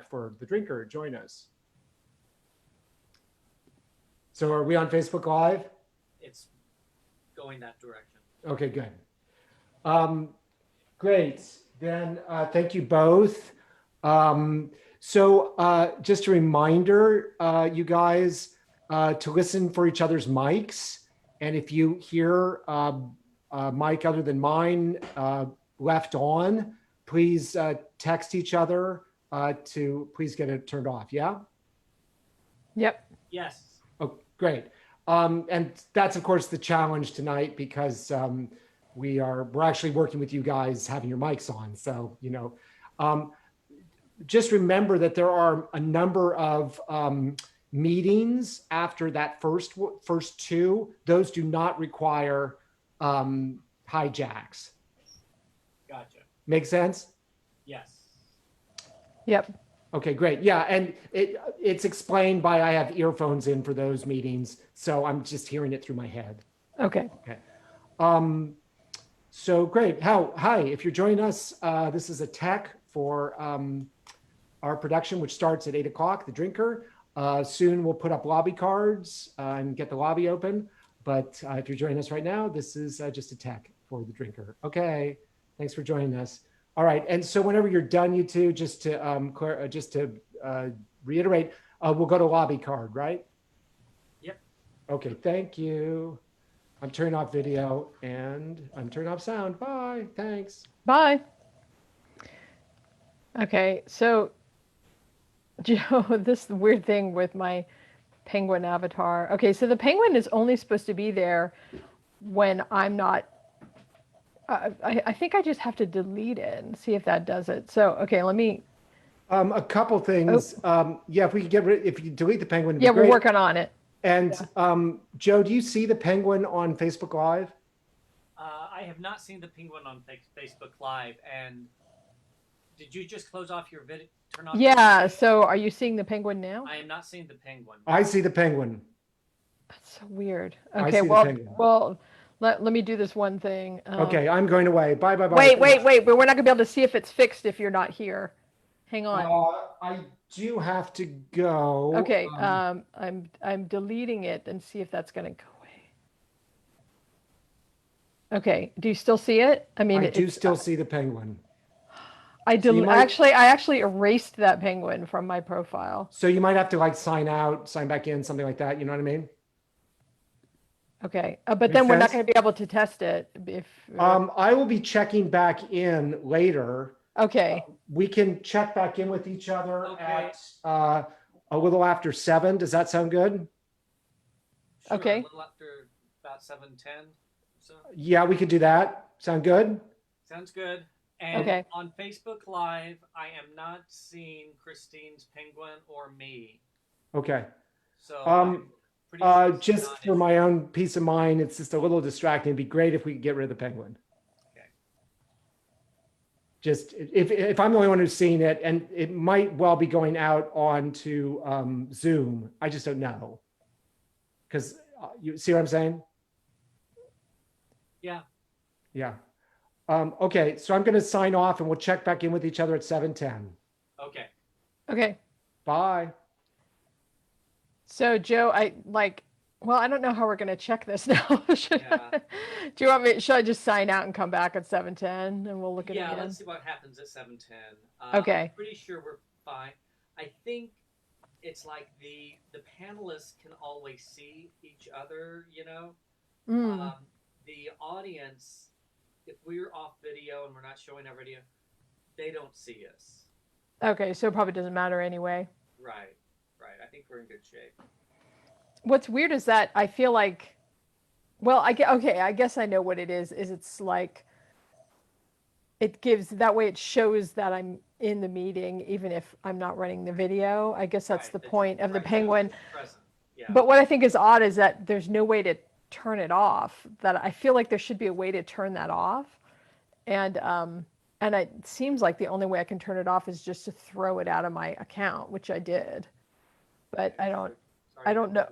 for the drinker. Join us. So are we on Facebook Live? It's going that direction. Okay, good. Great. Then thank you both. Just a reminder, you guys, to listen for each other's mics. And if you hear a mic other than mine left on, please text each other to please get it turned off. Yeah? Yep. Yes. Oh, great. And that's, of course, the challenge tonight because we're actually working with you guys having your mics on. So, just remember that there are a number of meetings after that first two. Those do not require hijacks. Gotcha. Make sense? Yes. Yep. Okay, great. Yeah, and it's explained by I have earphones in for those meetings, so I'm just hearing it through my head. Okay. Okay. So great. Hi, if you're joining us, this is a tech for our production, which starts at 8 o'clock, The Drinker. Soon we'll put up lobby cards and get the lobby open. But if you're joining us right now, this is just a tech for The Drinker. Okay, thanks for joining us. All right, and so whenever you're done, you two, just to reiterate, we'll go to lobby card, right? Yep. Okay, thank you. I'm turning off video and I'm turning off sound. Bye, thanks. Bye. Okay, so Joe, this weird thing with my penguin avatar. Okay, so the penguin is only supposed to be there when I'm not. I think I just have to delete it and see if that does it. So, okay, let me. A couple things. Yeah, if you delete the penguin. Yeah, we're working on it. And Joe, do you see the penguin on Facebook Live? I have not seen the penguin on Facebook Live. And did you just close off your video? Turn off. Yeah. So, are you seeing the penguin now? I am not seeing the penguin. I see the penguin. That's so weird. I Okay. see the penguin. Well. Let me do this one thing. Okay, I'm going away. Bye. Wait. But we're not gonna be able to see if it's fixed if you're not here. Hang on. I do have to go. Okay. I'm deleting it and see if that's gonna go away. Okay. Do you still see it? I mean, I do still see the penguin. I actually erased that penguin from my profile. So you might have to sign out, sign back in, something like that. You know what I mean? Okay, but then we're not going to be able to test it if. I will be checking back in later. Okay. We can check back in with each other at a little after 7. Does that sound good? Sure, okay. A little after about 7:10. So. Yeah, we could do that. Sound good? Sounds good. And on Facebook Live, I am not seeing Christine's penguin or me. Okay. So. Just for my own peace of mind, it's just a little distracting. It'd be great if we could get rid of the penguin. Okay. Just if I'm the only one who's seen it, and it might well be going out onto Zoom. I just don't know. Because you see what I'm saying? Yeah. Yeah. Okay, so I'm going to sign off, and we'll check back in with each other at 7:10. Okay. Okay. Bye. So Joe, I don't know how we're going to check this now. Do you want me? Should I just sign out and come back at 7:10 and we'll look at it again? Yeah, let's see what happens at 7:10. Okay. I'm pretty sure we're fine. I think it's like the panelists can always see each other. The audience, if we're off video and we're not showing our video, they don't see us. Okay, so it probably doesn't matter anyway. Right. I think we're in good shape. What's weird is that I feel like, well, I guess I know what it is. It's like, it gives, that way it shows that I'm in the meeting, even if I'm not running the video. I guess that's the point of the penguin. Yeah. But what I think is odd is that there's no way to turn it off. That I feel like there should be a way to turn that off. And it seems like the only way I can turn it off is just to throw it out of my account, which I did. But I don't know.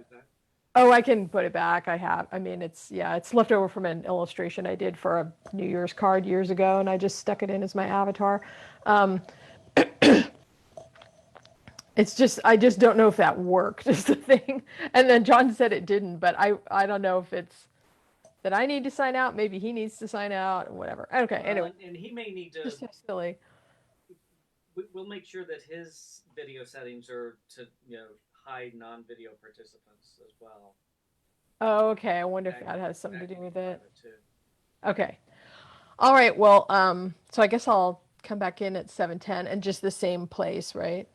Oh, I can put it back. It's left over from an illustration I did for a New Year's card years ago, and I just stuck it in as my avatar. It's just I just don't know if that worked is the thing. And then John said it didn't, but I don't know if it's that I need to sign out. Maybe he needs to sign out, or whatever. Okay, Well, anyway, and he may need to. just so silly. We'll make sure that his video settings are to hide non-video participants as well. Oh, okay. I wonder if That that has something to that do can be with part it. of it too. Okay. All right. Well, so I guess I'll come back in at 7:10 and just the same place, right?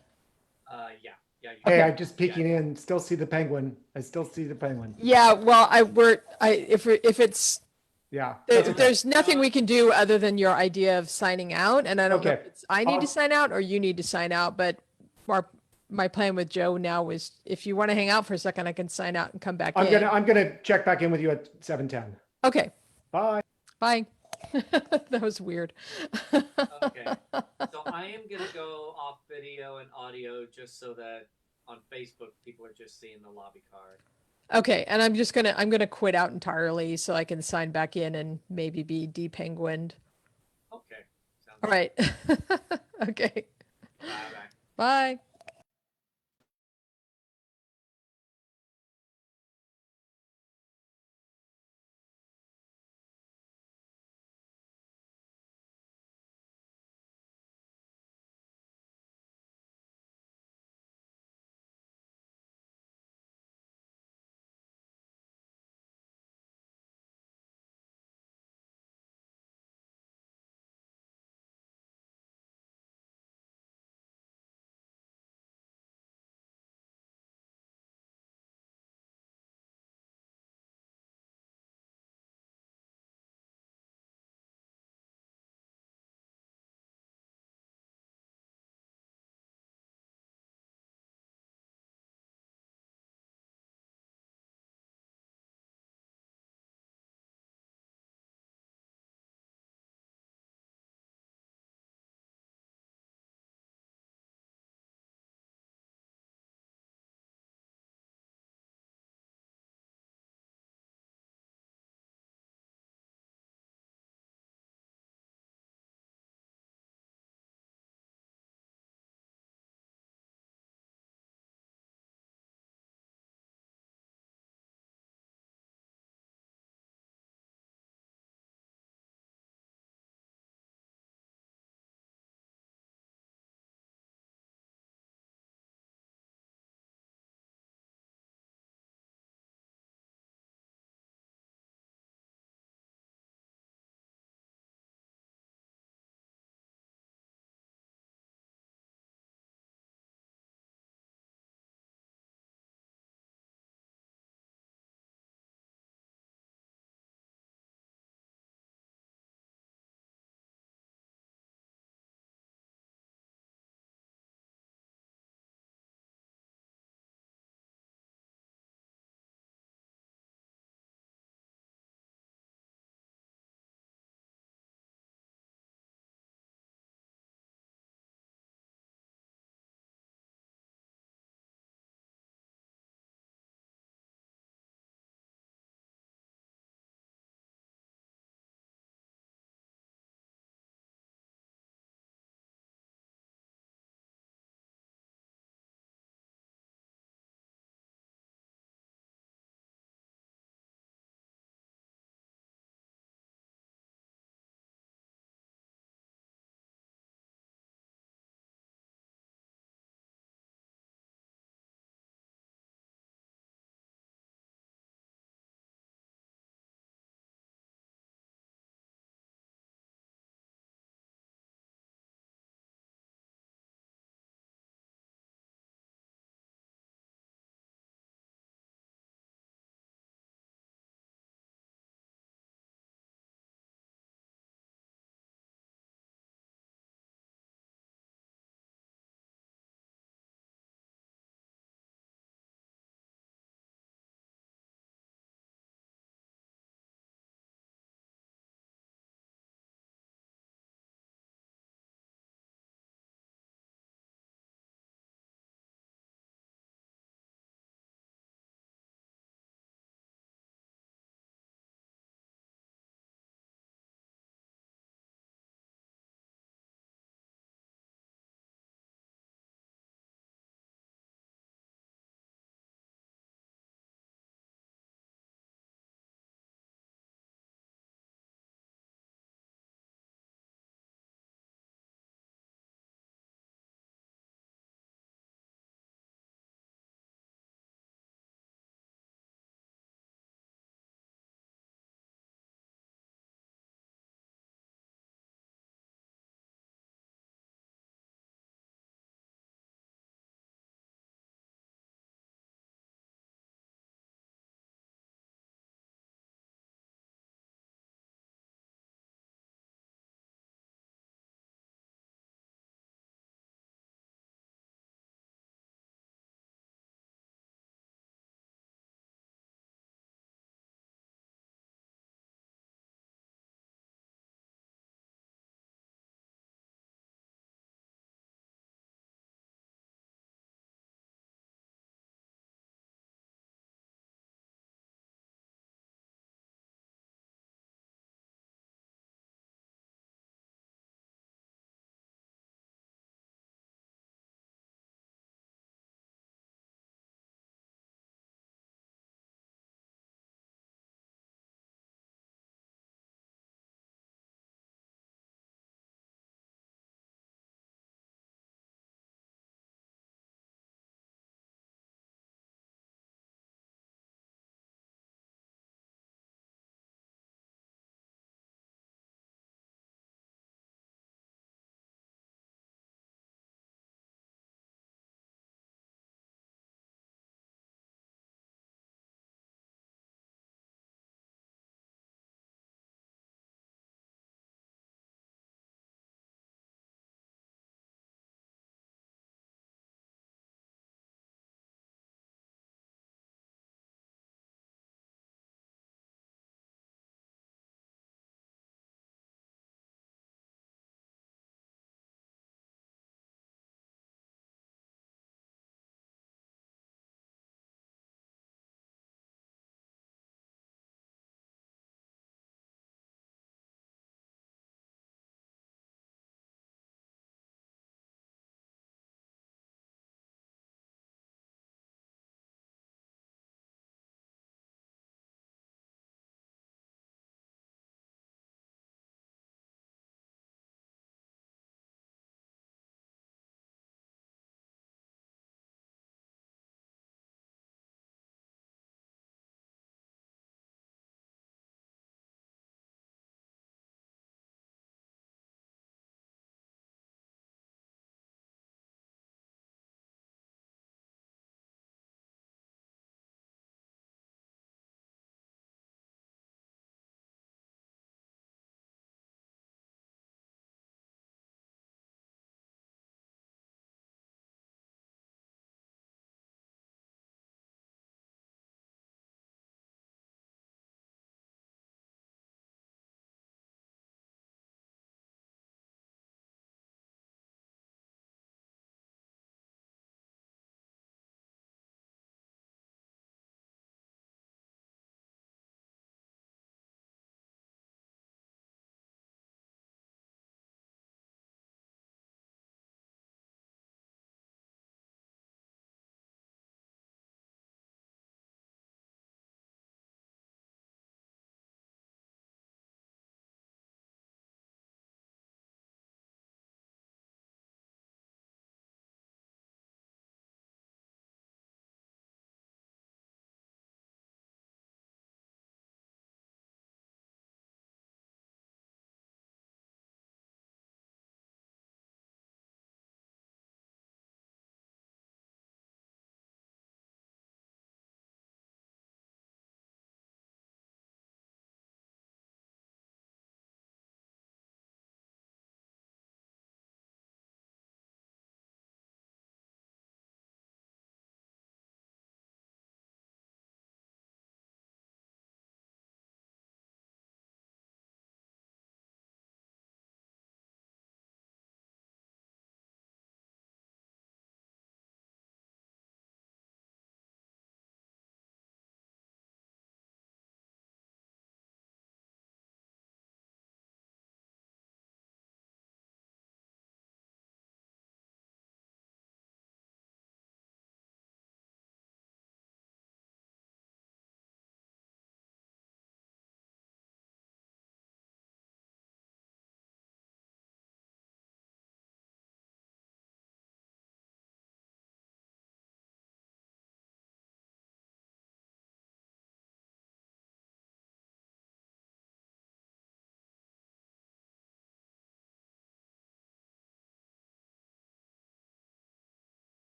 Yeah. You Hey, Okay. I'm just peeking in. Still see the penguin. I still see the penguin. Yeah. Well, if it's Yeah, that's there, okay. there's nothing we can do other than your idea of signing out, and I don't know Okay. if it's I need to I'll- sign out or you need to sign out, but our my plan with Joe now was if you want to hang out for a second, I can sign out and come back in. I'm gonna check back in with you at 7:10. Okay. Bye. Bye. That was weird. Okay. So I am gonna go off video and audio just so that on Facebook people are just seeing the lobby card. Okay, and I'm gonna quit out entirely so I can sign back in and maybe be depenguined. Okay. Sounds All right. Okay. Bye. Bye.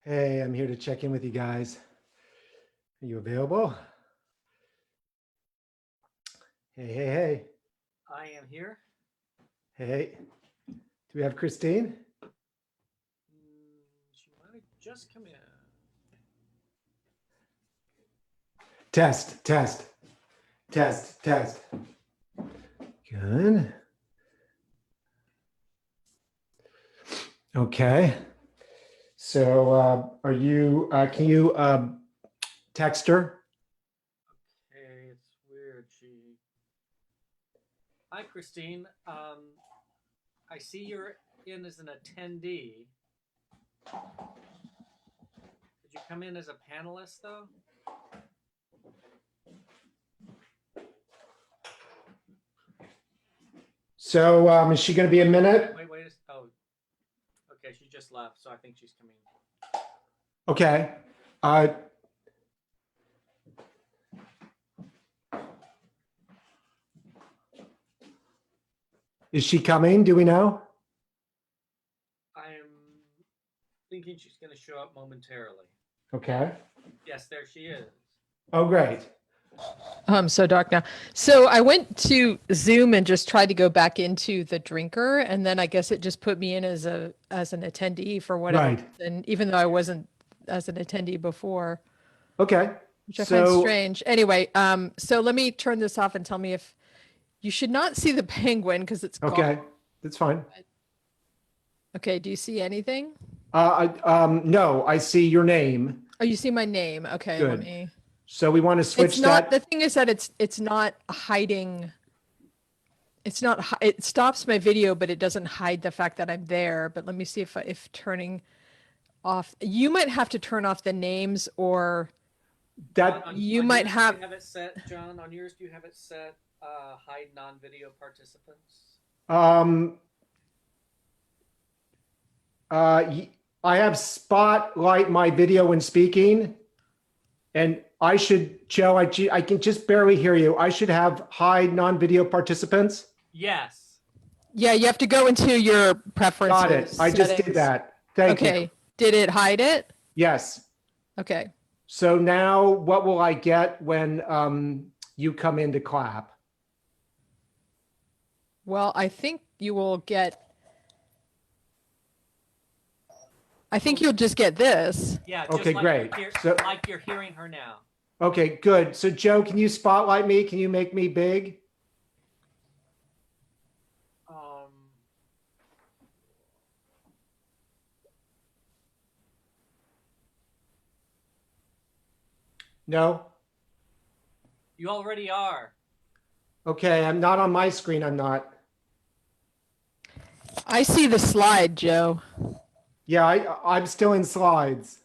Hey, I'm here to check in with you guys. Are you available? Hey, hey, hey. I am here. Hey. Do we have Christine? She might have just come in. Test, test, test, test. Good. Okay. So are you, can you text her? Okay, it's weird. Hi, Christine. I see you're in as an attendee. Did you come in as a panelist, though? So is she going to be a minute? Wait. Oh, okay. She just left, so I think she's coming. Okay. Is she coming? Do we know? I'm thinking she's going to show up momentarily. Okay. Yes, there she is. Oh, great. I'm so dark now. So I went to Zoom and just tried to go back into the drinker, and then I guess it just put me in as an attendee for whatever Right. reason, even though I wasn't as an attendee before, Okay. which I find strange. Anyway, so let me turn this off and tell me if you should not see the penguin because it's Okay, gone. that's fine. Okay, do you see anything? No, I see your name. Oh, you see my name. Okay, let Good. me. So we want to It's switch not, the that. thing is that it's not hiding. It's not, it stops my video, but it doesn't hide the fact that I'm there. But let me see if turning off, you might have to turn off the names, or That you might yours, have. Do you have it set, John? On yours, do you have it set? Hide non-video participants. um I have spotlight my video when speaking, and I should, Joe, I can just barely hear you. I should have hide non-video participants. Yes. Yeah, you have to go into your preferences. Got it. I just did settings. that. Thank you. Okay. Did it hide it? Yes. Okay. So now what will I get when you come in to clap? Well, I think you will get. I think you'll just get this. Yeah. Just Okay, like great. So, like you're hearing her now. okay, good. So Joe, can you spotlight me? Can you make me big? No? You already are. Okay, I'm not on my screen. I'm not. I see the slide, Joe. Yeah, I'm still in slides.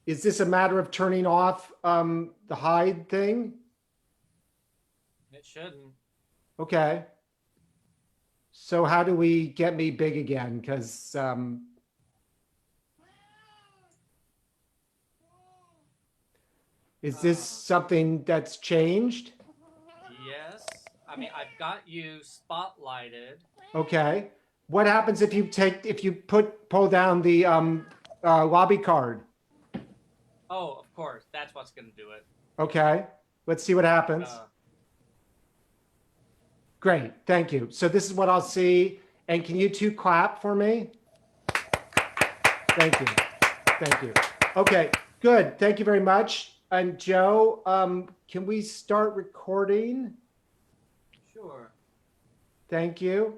Is this a matter of turning off the hide thing? It shouldn't. Okay. So how do we get me big again? Because is this something that's changed? Yes. I mean, I've got you spotlighted. Okay. What happens if you pull down the lobby card? Oh, of course. That's what's going to do it. Okay. Let's see what happens. Great. Thank you. So this is what I'll see. And can you two clap for me? Thank you. Thank you. Okay, good. Thank you very much. And Joe, can we start recording? Sure. Thank you.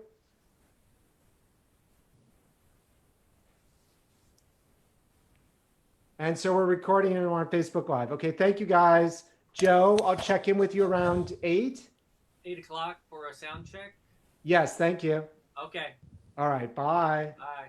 And so we're recording and we're on Facebook Live. Okay, thank you guys. Joe, I'll check in with you around 8. 8 o'clock for a sound check? Yes, thank you. Okay. All right, bye. Bye.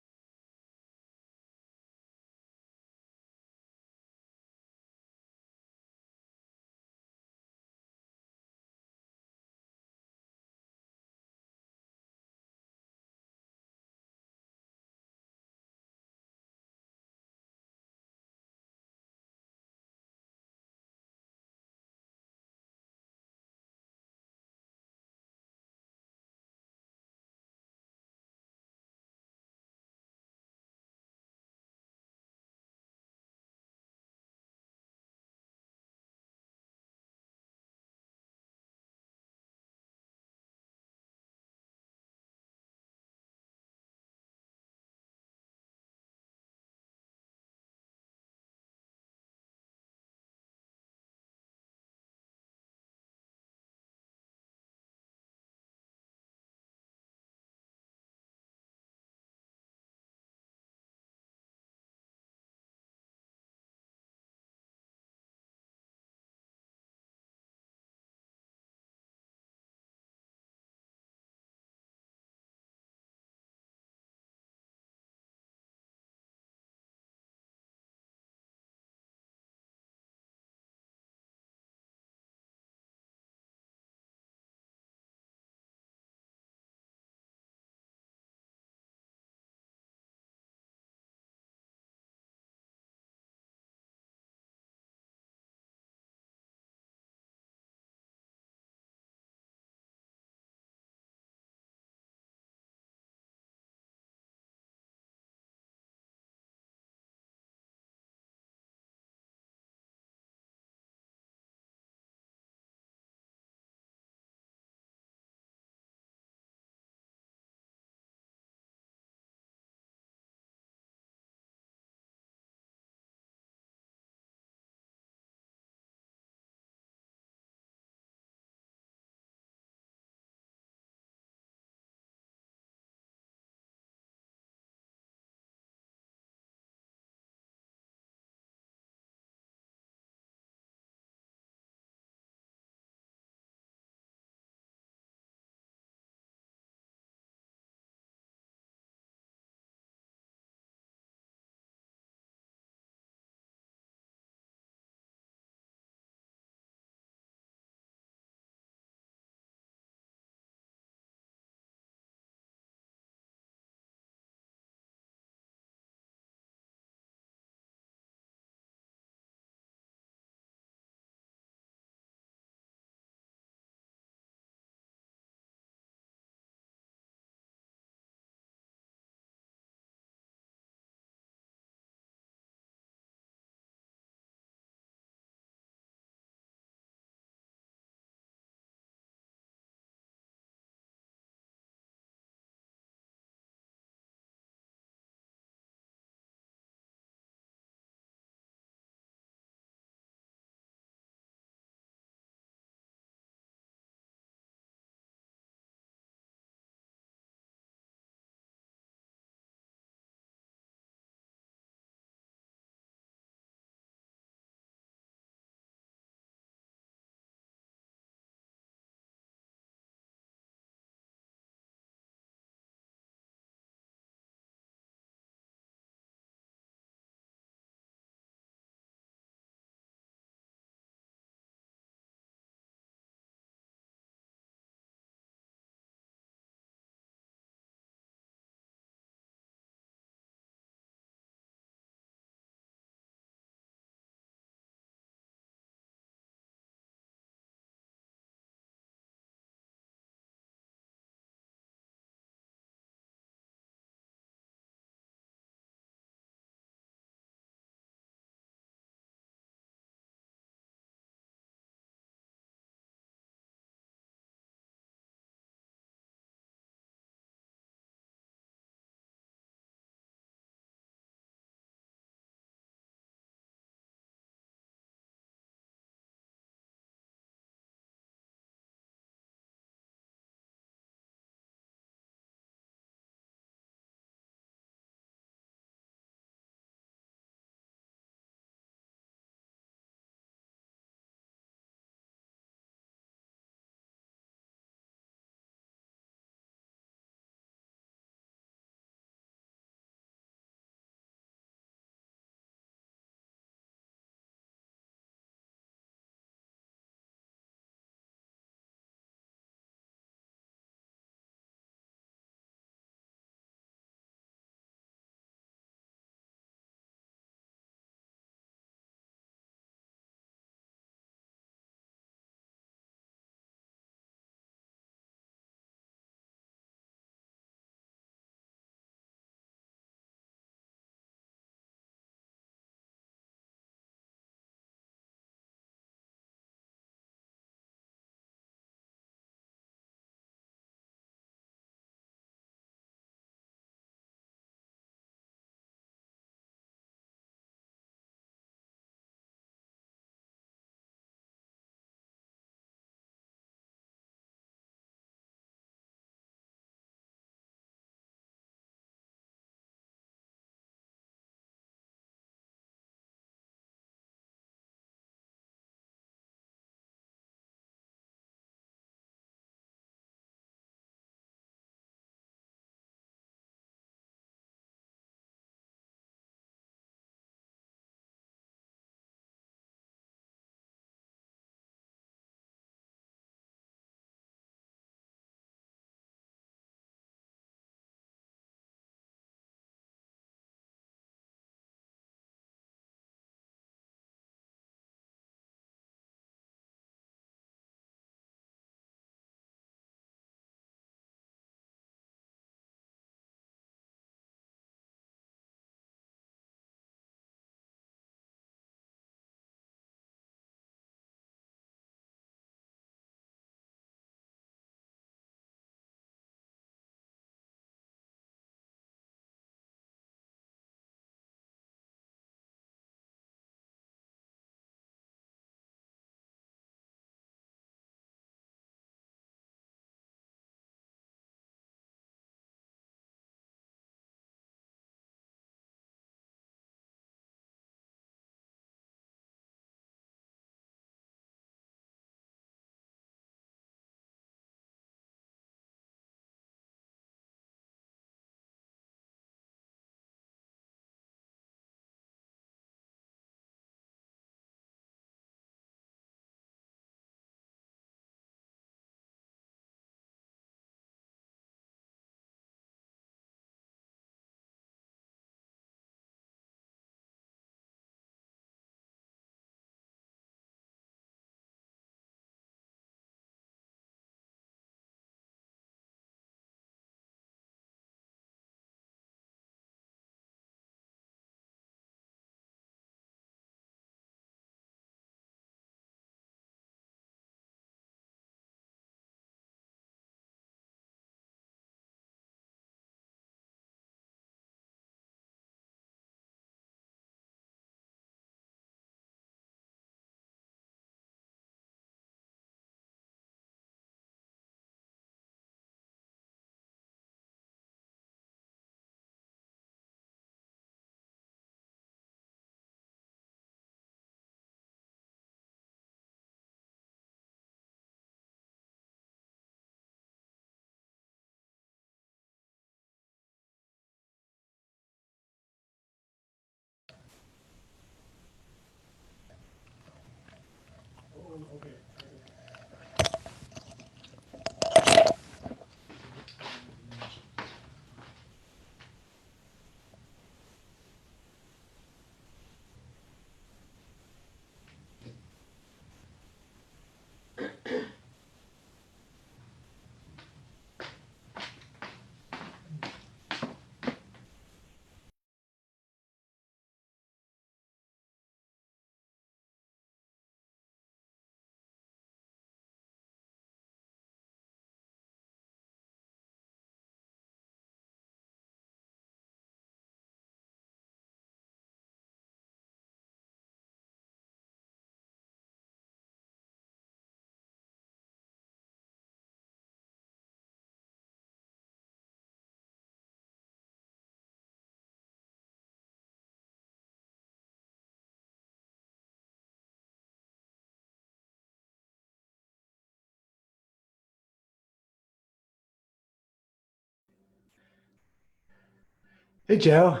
Hey, Joe.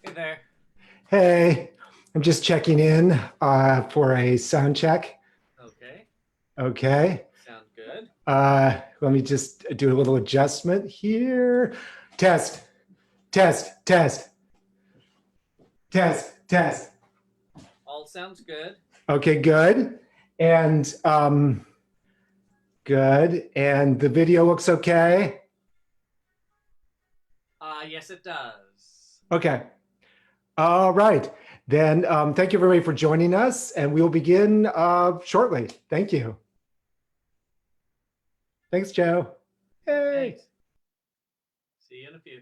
Hey there. Hey, I'm just checking in for a sound check. Okay. Okay. Sound good. Let me just do a little adjustment here. Test, test, test, test, test. All sounds good. Okay, good. And good. And the video looks okay. Yes, it does. Okay. All right. Then thank you everybody for joining us, and we'll begin shortly. Thank you. Thanks, Joe. Hey. Thanks. See you in a few.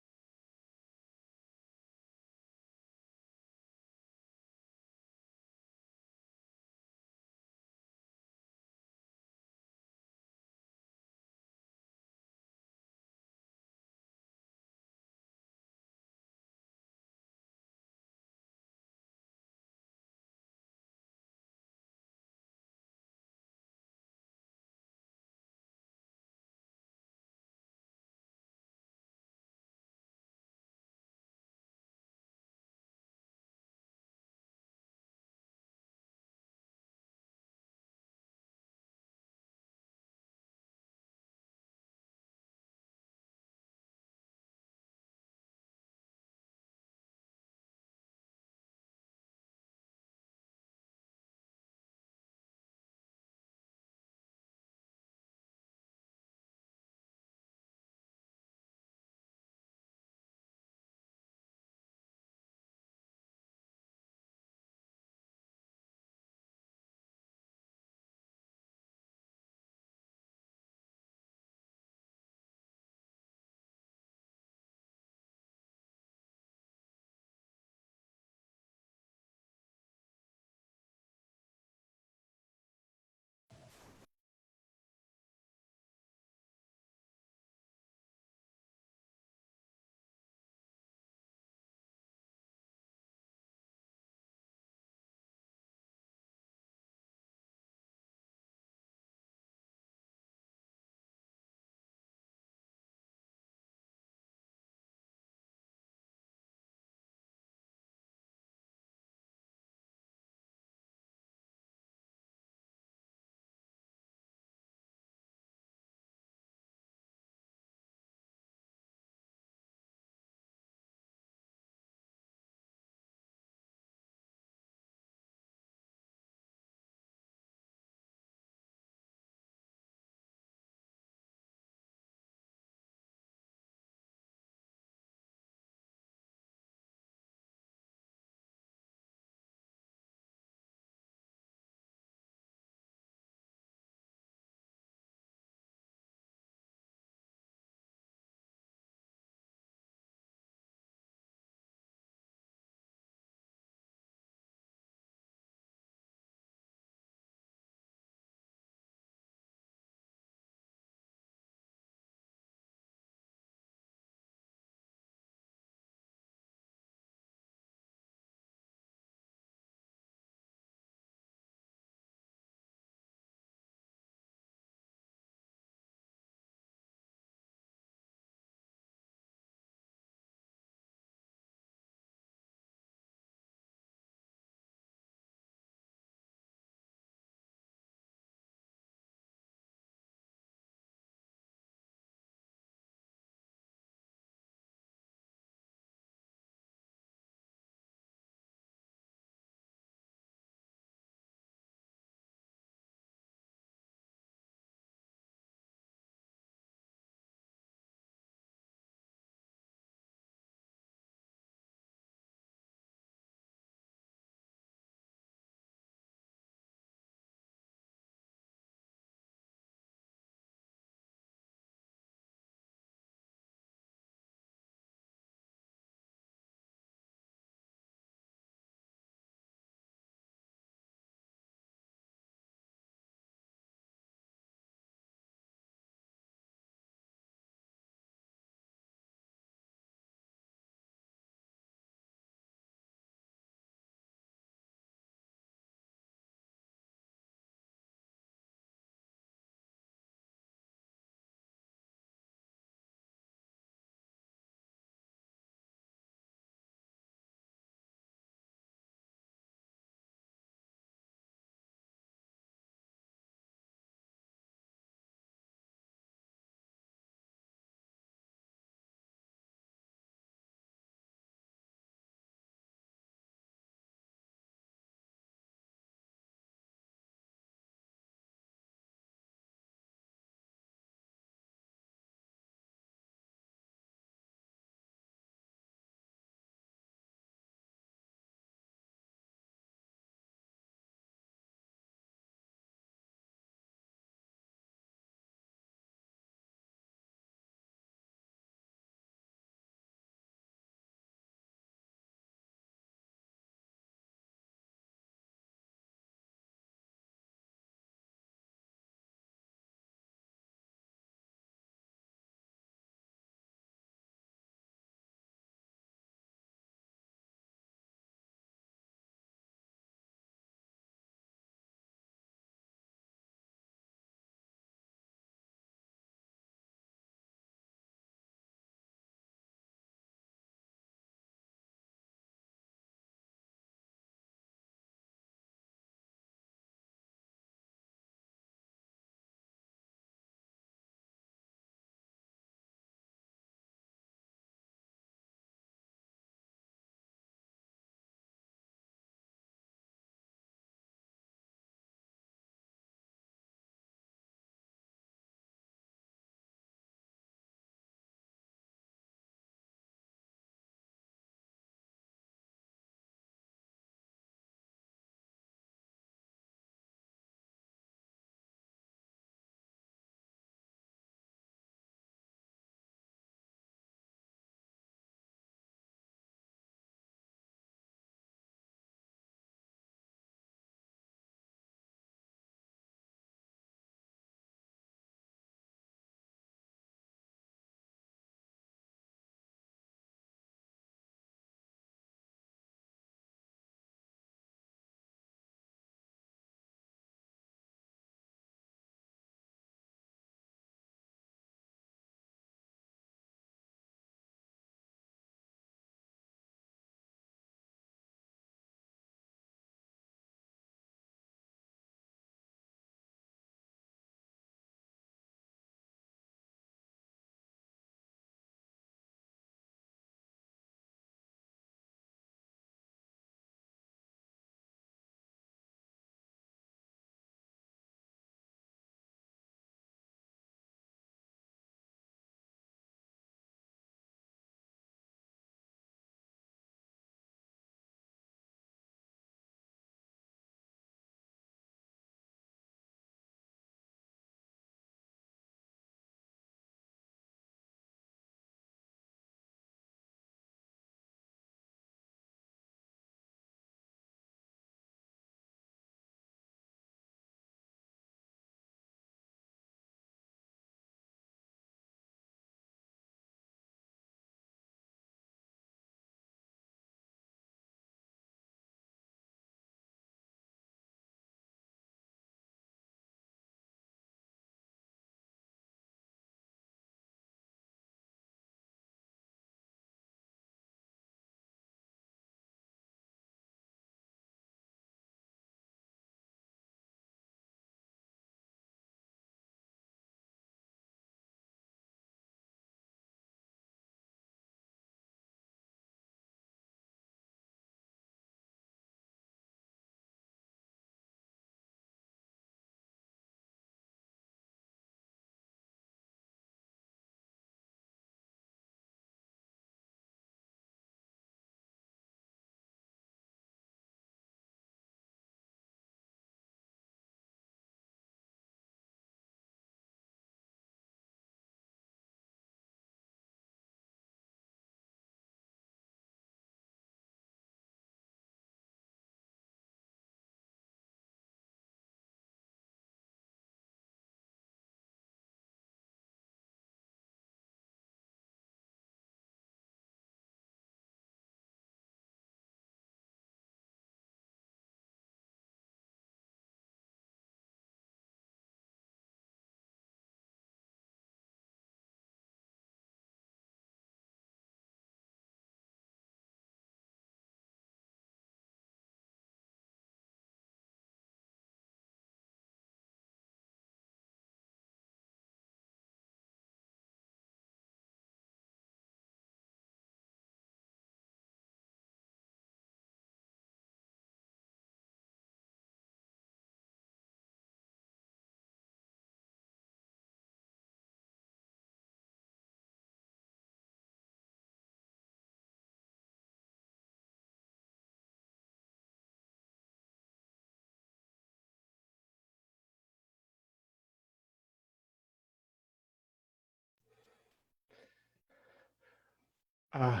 Uh,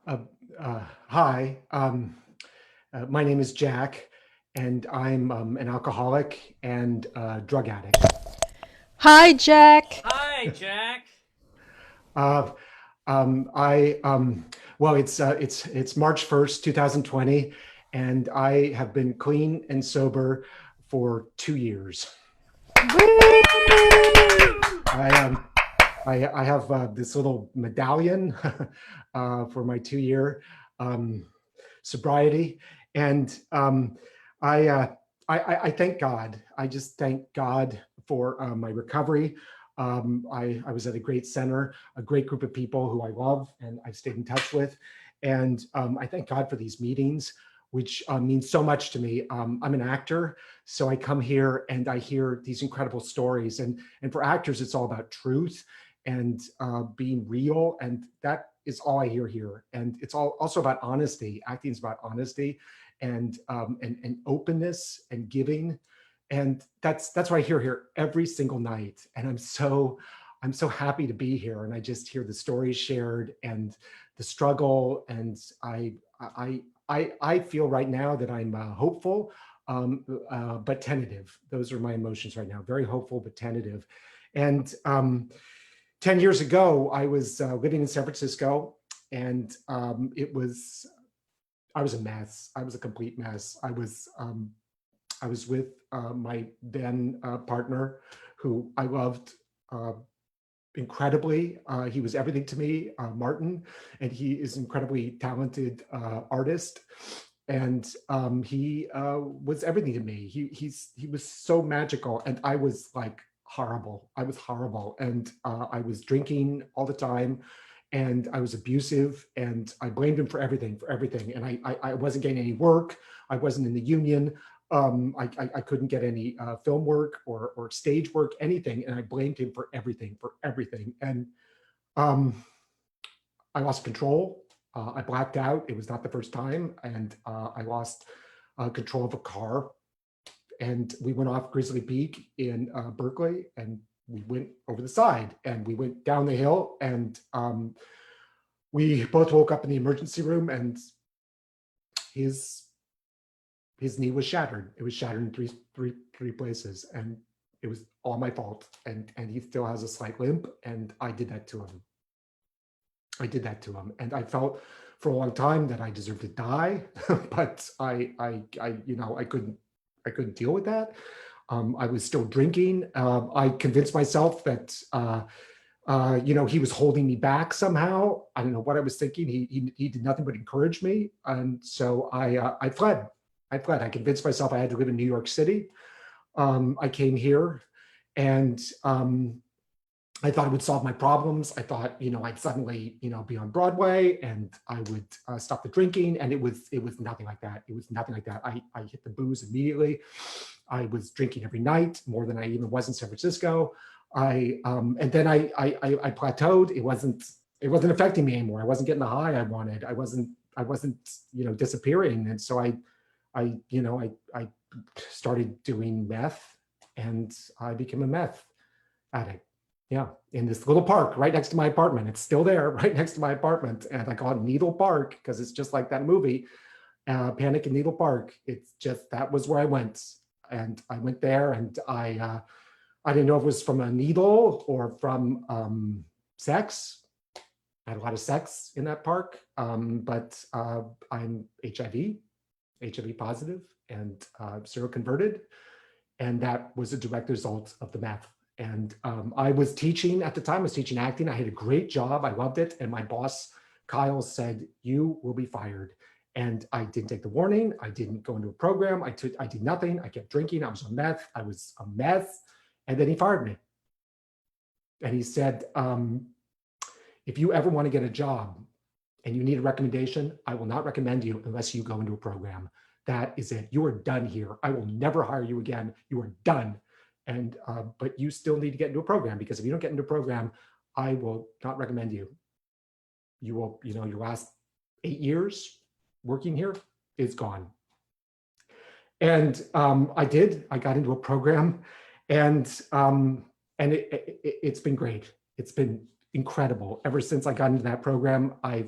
uh, Hi, my name is Jack, and I'm an alcoholic and drug addict. Hi, Jack. Hi, Jack. Uh, I Well, it's March 1st, 2020, and I have been clean and sober for 2 years. I I have this little medallion for my 2 year um, sobriety, and I, uh, I thank God. I just thank God for my recovery. I was at a great center, a great group of people who I love and I've stayed in touch with, and I thank God for these meetings, which means so much to me. I'm an actor, so I come here and I hear these incredible stories, and for actors, it's all about truth and being real, and that is all I hear here. And it's all also about honesty. Acting is about honesty and openness and giving, and that's what I hear here every single night. And I'm so happy to be here, and I just hear the stories shared and the struggle, and I feel right now that I'm hopeful, but tentative. Those are my emotions right now. Very hopeful but tentative, and 10 years ago, I was living in San Francisco, and I was a mess. I was a complete mess. I was with my then partner, who I loved uh, incredibly. He was everything to me, Martin, and he is an incredibly talented artist. And he was everything to me. He was so magical, and I was like horrible. I was horrible, and I was drinking all the time, and I was abusive, and I blamed him for everything, And I wasn't getting any work. I wasn't in the union. I couldn't get any film work or stage work, anything, and I blamed him for everything. And um, I lost control. I blacked out. It was not the first time, and I lost control of a car. And we went off Grizzly Peak in Berkeley, and we went over the side, and we went down the hill, and we both woke up in the emergency room, and his his knee was shattered. It was shattered in three places, and it was all my fault. And he still has a slight limp, and I did that to him. And I felt for a long time that I deserved to die, but I couldn't deal with that. I was still drinking. I convinced myself that he was holding me back somehow. I don't know what I was thinking. He did nothing but encourage me, and so I fled. I convinced myself I had to live in New York City. I came here, and I thought it would solve my problems. I thought, I'd suddenly, be on Broadway, and I would stop the drinking. And it was nothing like that. It was nothing like that. I hit the booze immediately. I was drinking every night, more than I even was in San Francisco. And then I plateaued. It wasn't affecting me anymore. I wasn't getting the high I wanted. I wasn't disappearing. And so I started doing meth, and I became a meth addict. Yeah, in this little park right next to my apartment. It's still there, right next to my apartment, and I call it Needle Park because it's just like that movie, Panic in Needle Park. It's just that was where I went, and I went there, and I didn't know if it was from a needle or from sex. I had a lot of sex in that park, but I'm HIV positive, and seroconverted, and that was a direct result of the meth. And I was teaching at the time. I was teaching acting. I had a great job. I loved it. And my boss, Kyle, said, "You will be fired." And I didn't take the warning. I didn't go into a program. I did nothing. I kept drinking. I was on meth. I was a mess. And then he fired me. And he said, "If you ever want to get a job and you need a recommendation, I will not recommend you unless you go into a program. That is it. You are done here. I will never hire you again. You are done. And but you still need to get into a program, because if you don't get into a program, I will not recommend you. You will, your last 8 years working here is gone." And I did. I got into a program, and it's been great. incredible. Ever since I got into that program, I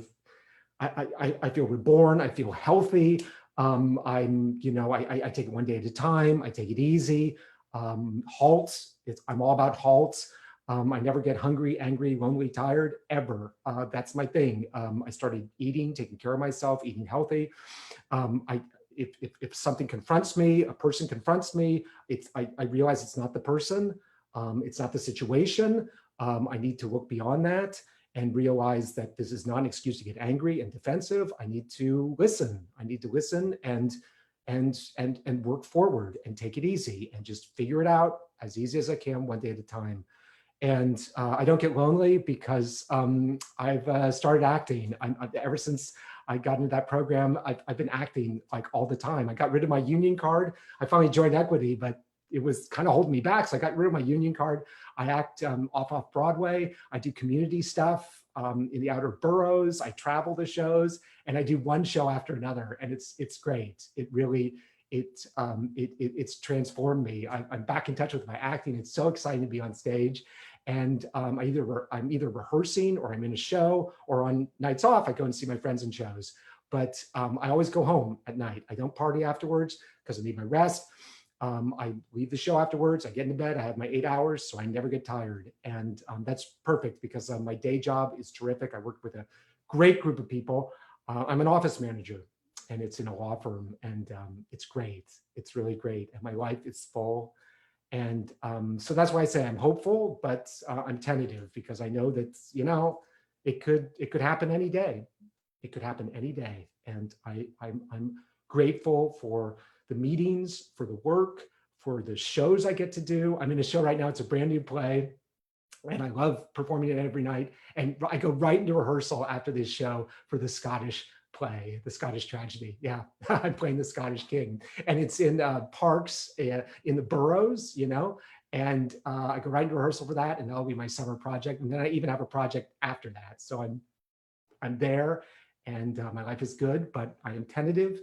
feel reborn. I feel healthy. I take it one day at a time. I take it easy. Halts. I'm all about halts. I never get hungry, angry, lonely, tired, ever. That's my thing. I started eating, taking care of myself, eating healthy. If something confronts me, a person confronts me, I realize it's not the person, it's not the situation. I need to look beyond that and realize that this is not an excuse to get angry and defensive. I need to listen. I need to listen and work forward and take it easy and just figure it out as easy as I can, one day at a time. And I don't get lonely because I've started acting. Ever since I got into that program, I've been acting like all the time. I got rid of my union card. I finally joined Equity, but it was kind of holding me back. So I got rid of my union card. I act off Broadway. I do community stuff in the outer boroughs. I travel to shows, and I do one show after another, and it's great. It really it's transformed me. I'm back in touch with my acting. It's so exciting to be on stage. And I'm either rehearsing or I'm in a show, or on nights off, I go and see my friends in shows. But I always go home at night. I don't party afterwards because I need my rest. I leave the show afterwards. I get into bed. I have my 8 hours, so I never get tired. And that's perfect because my day job is terrific. I work with a great group of people. I'm an office manager, and it's in a law firm, and it's great. It's really great. And my life is full. And so that's why I say I'm hopeful, but I'm tentative because I know that, it could happen any day. It could happen any day. And I'm grateful for the meetings, for the work, for the shows I get to do. I'm in a show right now. It's a brand new play, and I love performing it every night. And I go right into rehearsal after this show for the Scottish play, the Scottish tragedy. Yeah, I'm playing the Scottish king, and it's in parks in the boroughs, and I go right into rehearsal for that, and that'll be my summer project. And then I even have a project after that. So I'm there, and my life is good, but I am tentative,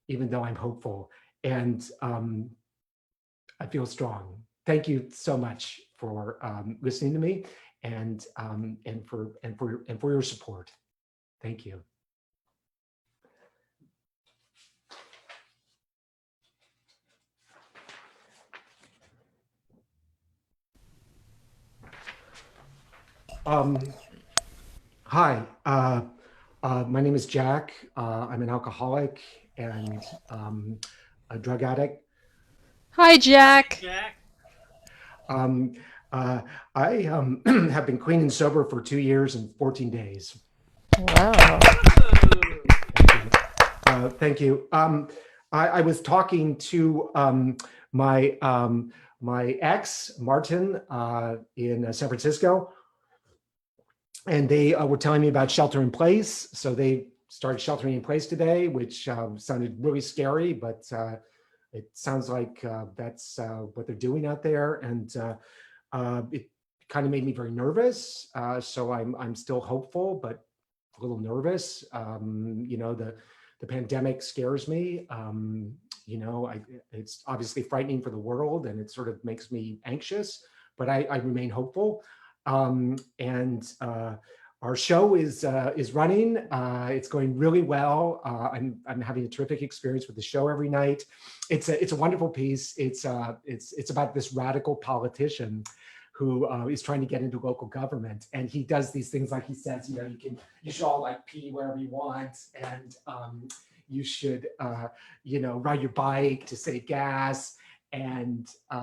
even though I'm hopeful, and I feel strong. Thank you so much for listening to me, and for your support. Thank you. Hi, my name is Jack. I'm an alcoholic and a drug addict. Hi, Jack. Jack. I have been clean and sober for 2 years and 14 days. Wow. Thank you. I was talking to my ex, Martin, in San Francisco, and they were telling me about shelter in place. So they started sheltering in place today, which sounded really scary, but it sounds like that's what they're doing out there. And it kind of made me very nervous. So I'm still hopeful, but a little nervous. The pandemic scares me. It's obviously frightening for the world, and it sort of makes me anxious, but I remain hopeful. And our show is running. It's going really well. I'm having a terrific experience with the show every night. It's a wonderful piece. It's about this radical politician who is trying to get into local government, and he does these things like he says, you should all like pee wherever you want, and you should ride your bike to save gas. And be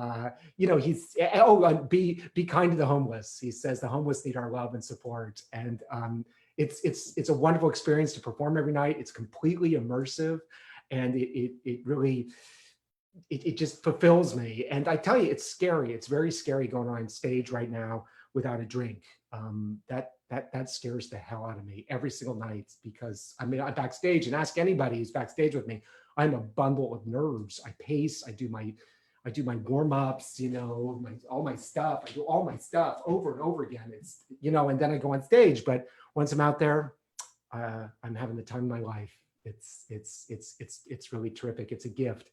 kind to the homeless. He says the homeless need our love and support, and it's a wonderful experience to perform every night. It's completely immersive, and it really just fulfills me. And I tell you, it's scary. It's very scary going on stage right now without a drink. That scares the hell out of me every single night, because I'm backstage, and ask anybody who's backstage with me. I'm a bundle of nerves. I pace. I do my warm-ups, all my stuff. I do all my stuff over and over again. It's, and then I go on stage. But once I'm out there, I'm having the time of my life. It's really terrific. It's a gift.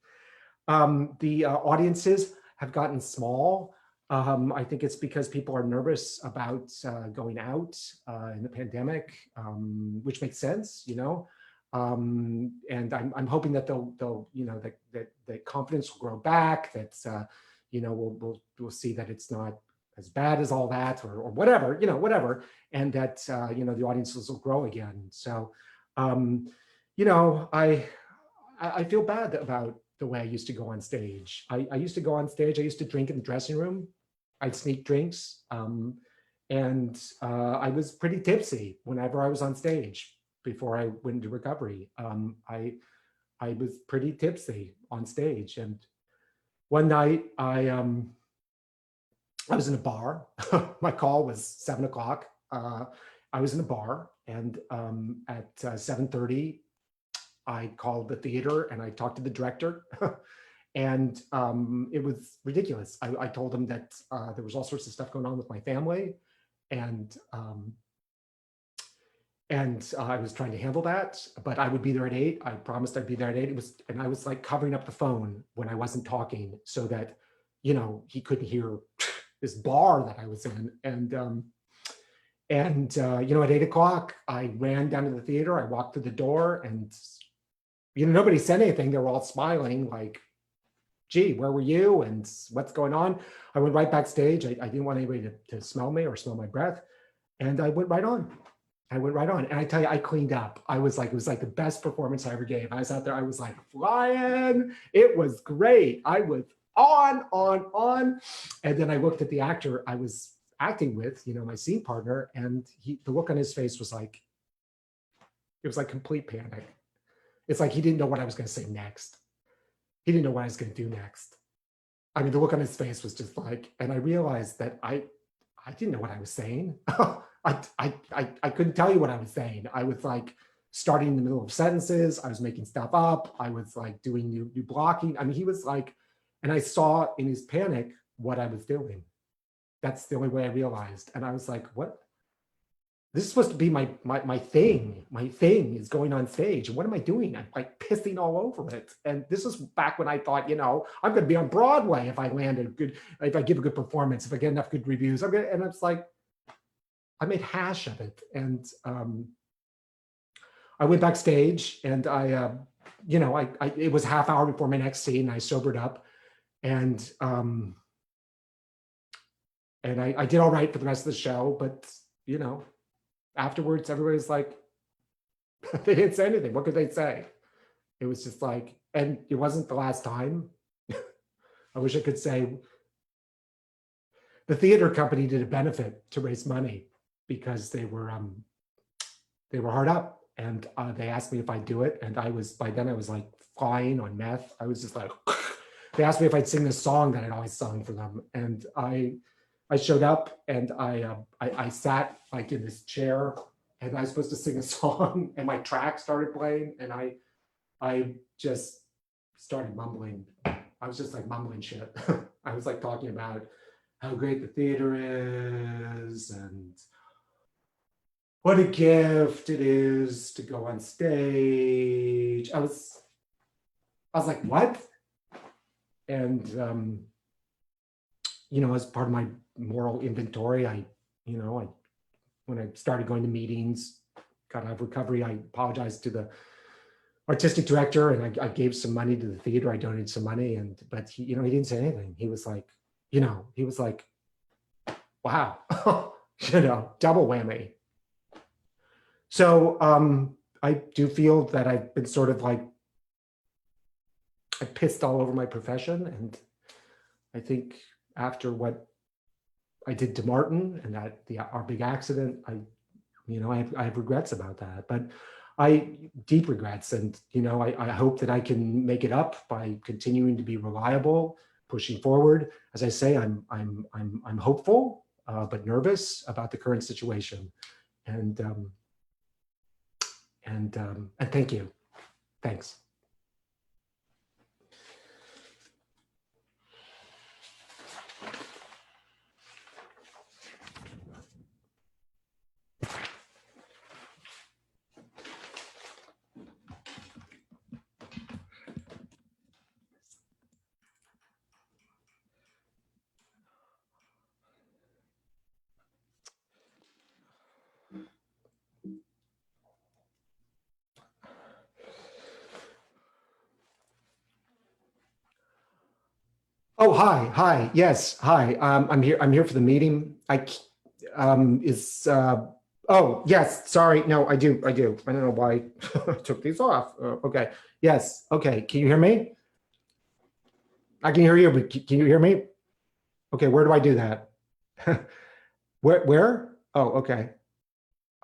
The audiences have gotten small. I think it's because people are nervous about going out in the pandemic, which makes sense, you know. And I'm hoping that they'll you know, that confidence will grow back. That you know, we'll see that it's not as bad as all that, or whatever, you know, whatever, and that you know, the audiences will grow again. So, you know, I feel bad about the way I used to go on stage. I used to go on stage. I used to drink in the dressing room. I'd sneak drinks. And I was pretty tipsy whenever I was on stage before I went into recovery. I was pretty tipsy on stage. And one night I was in a bar. My call was 7 o'clock. I was in a bar, and at 7:30, I called the theater and I talked to the director. And it was ridiculous. I told him that there was all sorts of stuff going on with my family, and I was trying to handle that. But I would be there at 8. I promised I'd be there at 8. And I was like covering up the phone when I wasn't talking, so that, you know, he couldn't hear this bar that I was in. And you know, at 8 o'clock, I ran down to the theater. I walked through the door, and you know, nobody said anything. They were all smiling, like, gee, where were you? And what's going on? I went right backstage. I didn't want anybody to smell me or smell my breath. And I went right on. I went right on. And I tell you, I cleaned up. I was like, it was like the best performance I ever gave. I was out there. I was like flying. It was great. I was on. And then I looked at the actor I was acting with, you know, my scene partner, and the look on his face was like, it was like complete panic. It's like he didn't know what I was going to say next. He didn't know what I was going to do next. I mean, the look on his face was just like, and I realized that I didn't know what I was saying. I couldn't tell you what I was saying. I was like starting in the middle of sentences. I was making stuff up. I was like doing new blocking. I mean, he was like, and I saw in his panic what I was doing. That's the only way I realized. And I was like, what? This is supposed to be my thing. My thing is going on stage. And what am I doing? I'm like pissing all over it. And this is back when I thought, you know, I'm going to be on Broadway if I land a good, if I give a good performance, if I get enough good reviews. And it's like, I made hash of it. And I went backstage, and you know, it was a half hour before my next scene. I sobered up, and I did all right for the rest of the show. But, you know, afterwards, everybody's like, they didn't say anything. What could they say? It was just like, and it wasn't the last time. I wish I could say the theater company did a benefit to raise money because they were hard up, and they asked me if I'd do it. And by then I was like flying on meth. I was just like, they asked me if I'd sing this song that I'd always sung for them. And I showed up, and I sat like in this chair, and I was supposed to sing a song, and my track started playing, and I just started mumbling. I was just like mumbling shit. I was like talking about how great the theater is, and what a gift it is to go on stage. I was like, what? And you know, as part of my moral inventory, when I started going to meetings, got out of recovery, I apologized to the artistic director, and I gave some money to the theater. I donated some money, but he, you know, he didn't say anything. He was like, you know, he was like, wow, you know, double whammy. So I do feel that I've been sort of like, I pissed all over my profession. And I think after what I did to Martin and our big accident, I have regrets about that, but deep regrets. And, you know, I hope that I can make it up by continuing to be reliable, pushing forward. As I say, I'm hopeful, but nervous about the current situation. And thank you. Thanks. Oh, hi. Yes, hi. I'm here for the meeting. Is, oh, yes, sorry. No, I do. I don't know why I took these off. Okay. Yes. Okay. Can you hear me? I can hear you, but can you hear me? Okay. Where do I do that? Where? Oh, okay.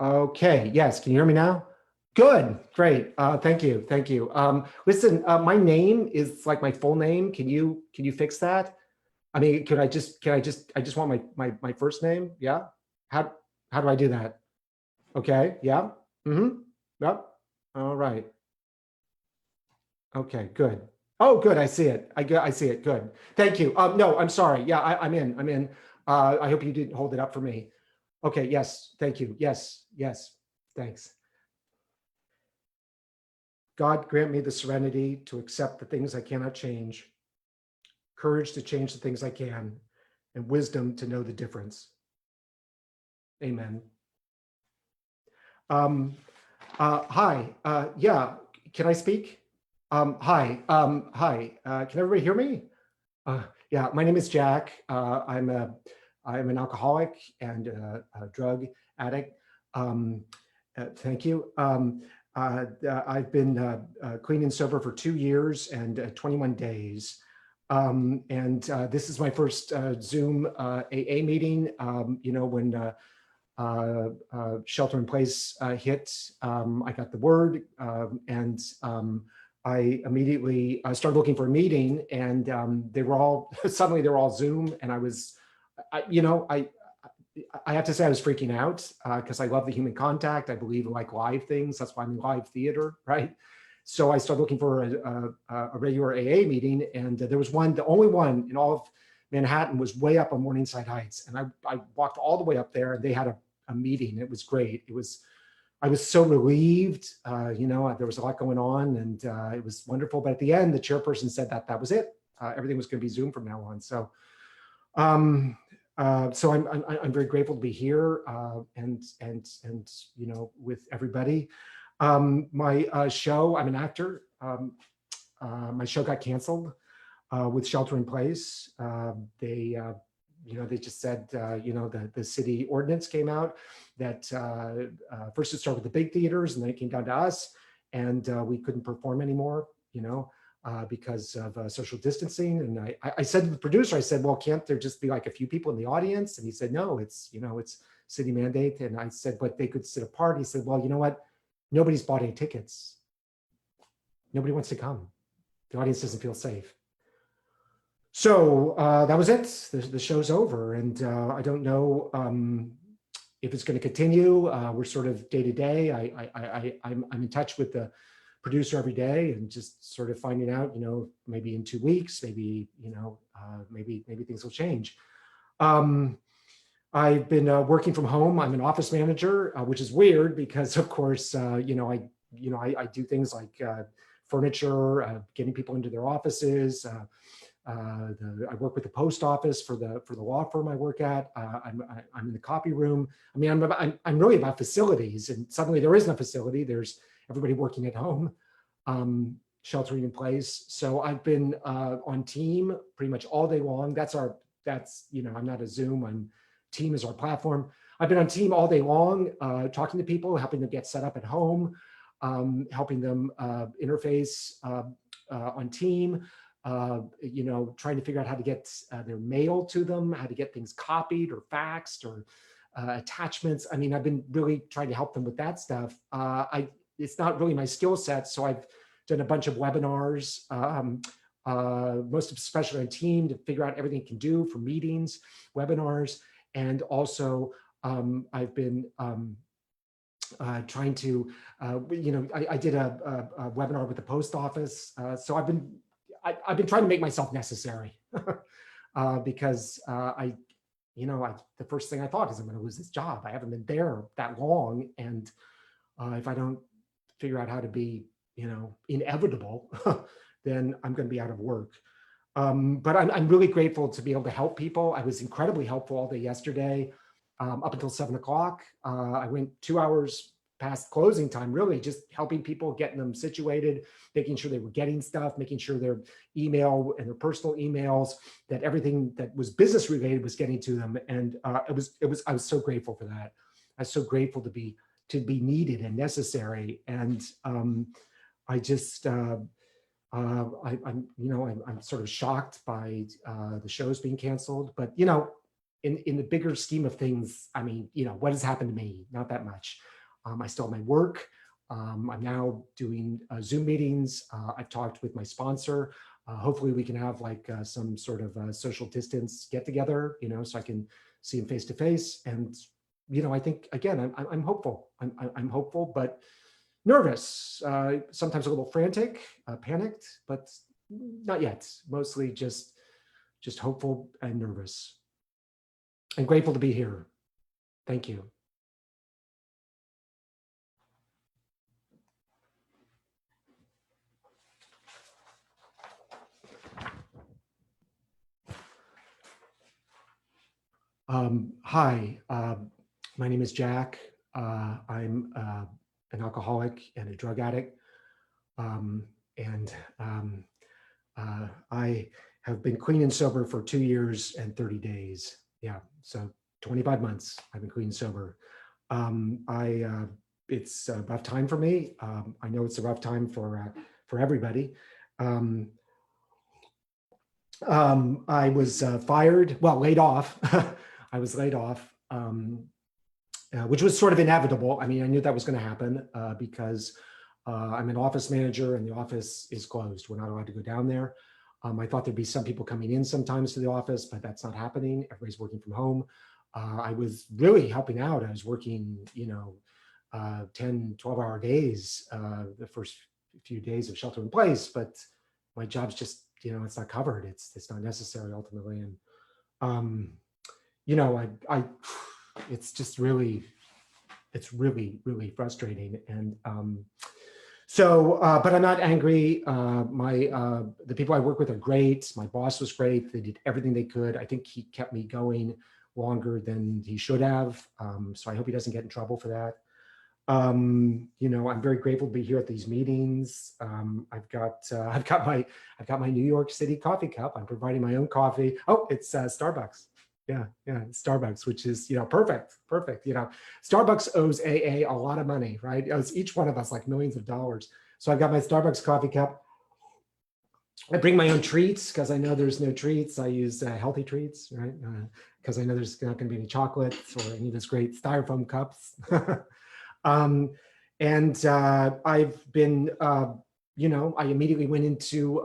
Okay. Yes. Can you hear me now? Good. Great. Thank you. Thank you. Listen, my name is like my full name. Can you fix that? I mean, I just want my first name. Yeah. How, how do I do that? Okay. Yeah. Mm-hmm. Yep. All right. Okay, good. Oh, good. I see it. I see it. Good. Thank you. No, I'm sorry. Yeah, I'm in. I'm in. I hope you didn't hold it up for me. Okay. Yes. Thank you. Yes. Yes. Thanks. God grant me the serenity to accept the things I cannot change, courage to change the things I can, and wisdom to know the difference. Amen. Um, hi. Yeah. Can I speak? Hi. Hi. Can everybody hear me? Yeah. My name is Jack. I'm an alcoholic and a drug addict. Um, Thank you. I've been clean and sober for 2 years and 21 days. This is my first Zoom AA meeting. When shelter in place hit, I got the word, I immediately started looking for a meeting, and they were all suddenly they were all Zoom, and I, you know, I have to say I was freaking out because I love the human contact. I believe in like live things. That's why I'm in live theater, right? So I started looking for a regular AA meeting, and there was one. The only one in all of Manhattan was way up on Morningside Heights, and I walked all the way up there, and they had a meeting. It was great. I was so relieved. There was a lot going on, and it was wonderful. But at the end, the chairperson said that was it. Everything was going to be Zoom from now on. Um, so I'm very grateful to be here and with everybody. My show, I'm an actor. My show got canceled with shelter in place. They just said, the city ordinance came out that first it started with the big theaters, and then it came down to us, and we couldn't perform anymore, because of social distancing. And I said to the producer, I said, well, can't there just be like a few people in the audience? And he said, no, it's city mandate. And I said, but they could sit apart. He said, well, you know what? Nobody's bought any tickets. Nobody wants to come. The audience doesn't feel safe. So that was it. The show's over, and I don't know if it's going to continue. We're sort of day to day. I'm in touch with the producer every day, and just sort of finding out, maybe in 2 weeks, maybe maybe things will change. I've been working from home. I'm an office manager, which is weird because, of course, I do things like furniture, getting people into their offices. I work with the post office for the law firm I work at. I'm in the copy room. I mean, I'm really about facilities, and suddenly there isn't a facility. There's everybody working at home, sheltering in place. So I've been on Team pretty much all day long. I'm not a Zoom. Team is our platform. I've been on Team all day long, talking to people, helping them get set up at home, helping them interface on Team. Trying to figure out how to get their mail to them, how to get things copied or faxed or attachments. I mean, I've been really trying to help them with that stuff. It's not really my skill set, so I've done a bunch of webinars, most especially on Team, to figure out everything it can do for meetings, webinars, and also I've been trying to, I did a webinar with the post office, so I've been trying to make myself necessary because the first thing I thought is I'm going to lose this job. I haven't been there that long, and if I don't figure out how to be, inevitable, then I'm going to be out of work. But I'm really grateful to be able to help people. I was incredibly helpful all day yesterday, up until 7 o'clock. I went 2 hours past closing time, really just helping people, getting them situated, making sure they were getting stuff, making sure their email and their personal emails, that everything that was business related was getting to them. And I was so grateful for that. I was so grateful to be needed and necessary. And I just, I'm sort of shocked by the shows being canceled, but in the bigger scheme of things, I mean, what has happened to me? Not that much. I still have my work. I'm now doing Zoom meetings. I've talked with my sponsor. Hopefully we can have like some sort of social distance get together, so I can see him face to face. And, I think, again, I'm hopeful. I'm hopeful, but nervous, sometimes a little frantic, panicked, but not yet. Mostly just hopeful and nervous. And grateful to be here. Thank you. Hi, my name is Jack. I'm an alcoholic and a drug addict. I have been clean and sober for 2 years and 30 days. Yeah, so 25 months I've been clean and sober. It's a rough time for me. I know it's a rough time for everybody. I was laid off. I was laid off, which was sort of inevitable. I mean, I knew that was going to happen because I'm an office manager and the office is closed. We're not allowed to go down there. I thought there'd be some people coming in sometimes to the office, but that's not happening. Everybody's working from home. I was really helping out. I was working, 10, 12-hour days the first few days of shelter in place, but my job's just, it's not covered. It's not necessary ultimately. And, it's just really, really frustrating. And but I'm not angry. The people I work with are great. My boss was great. They did everything they could. I think he kept me going longer than he should have. So I hope he doesn't get in trouble for that. I'm very grateful to be here at these meetings. I've got my New York City coffee cup. I'm providing my own coffee. Oh, it's Starbucks. Yeah, it's Starbucks, which is perfect. Starbucks owes AA a lot of money, right? It owes each one of us like millions of dollars. So I've got my Starbucks coffee cup. I bring my own treats because I know there's no treats. I use healthy treats, right? Because I know there's not going to be any chocolates or any of those great styrofoam cups. I've been, I immediately went into,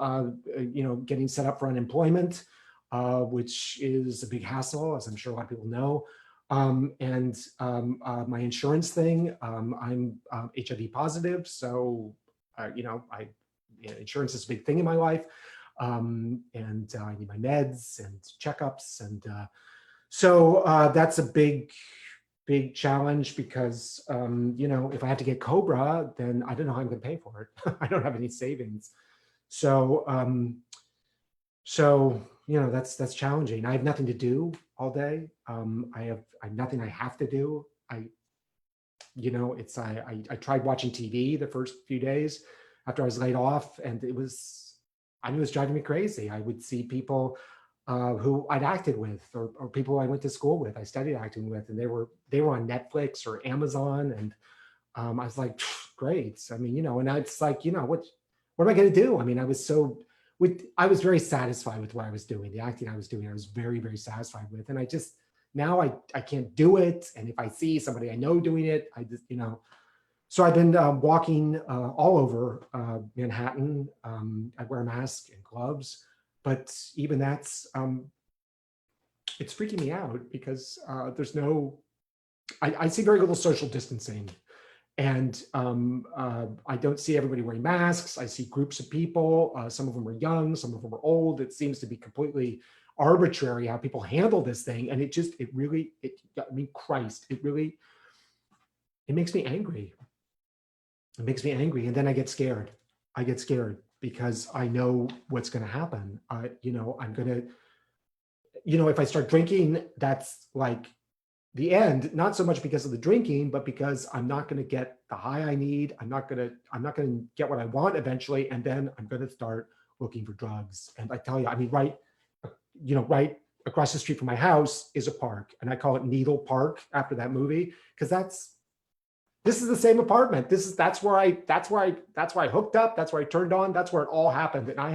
getting set up for unemployment, which is a big hassle, as I'm sure a lot of people know. My insurance thing, I'm HIV positive. So, insurance is a big thing in my life. I need my meds and checkups. And so that's a big challenge because, if I have to get Cobra, then I don't know how I'm going to pay for it. I don't have any savings. So, that's challenging. I have nothing to do all day. I have nothing I have to do. I tried watching TV the first few days after I was laid off, and it was driving me crazy. I would see people who I'd acted with, or people I went to school with, I studied acting with, and they were on Netflix or Amazon, and I was like, great. I mean, and it's like, what am I going to do? I mean, I was very satisfied with what I was doing, the acting I was doing. I was very, very satisfied with, and now I can't do it. And if I see somebody I know doing it, I just, so I've been walking all over Manhattan. I wear a mask and gloves. But even that's, it's freaking me out because there's I see very little social distancing. And I don't see everybody wearing masks. I see groups of people. Some of them are young, some of them are old. It seems to be completely arbitrary how people handle this thing. And it makes me angry. It makes me angry. And then I get scared. Because I know what's going to happen. I'm going to, if I start drinking, that's like the end, not so much because of the drinking, but because I'm not going to get the high I need. I'm not going to get what I want eventually. And then I'm going to start looking for drugs. And I tell you, I mean, right across the street from my house is a park, and I call it Needle Park after that movie, because this is the same apartment. That's where I hooked up. That's where I turned on. That's where it all happened. And I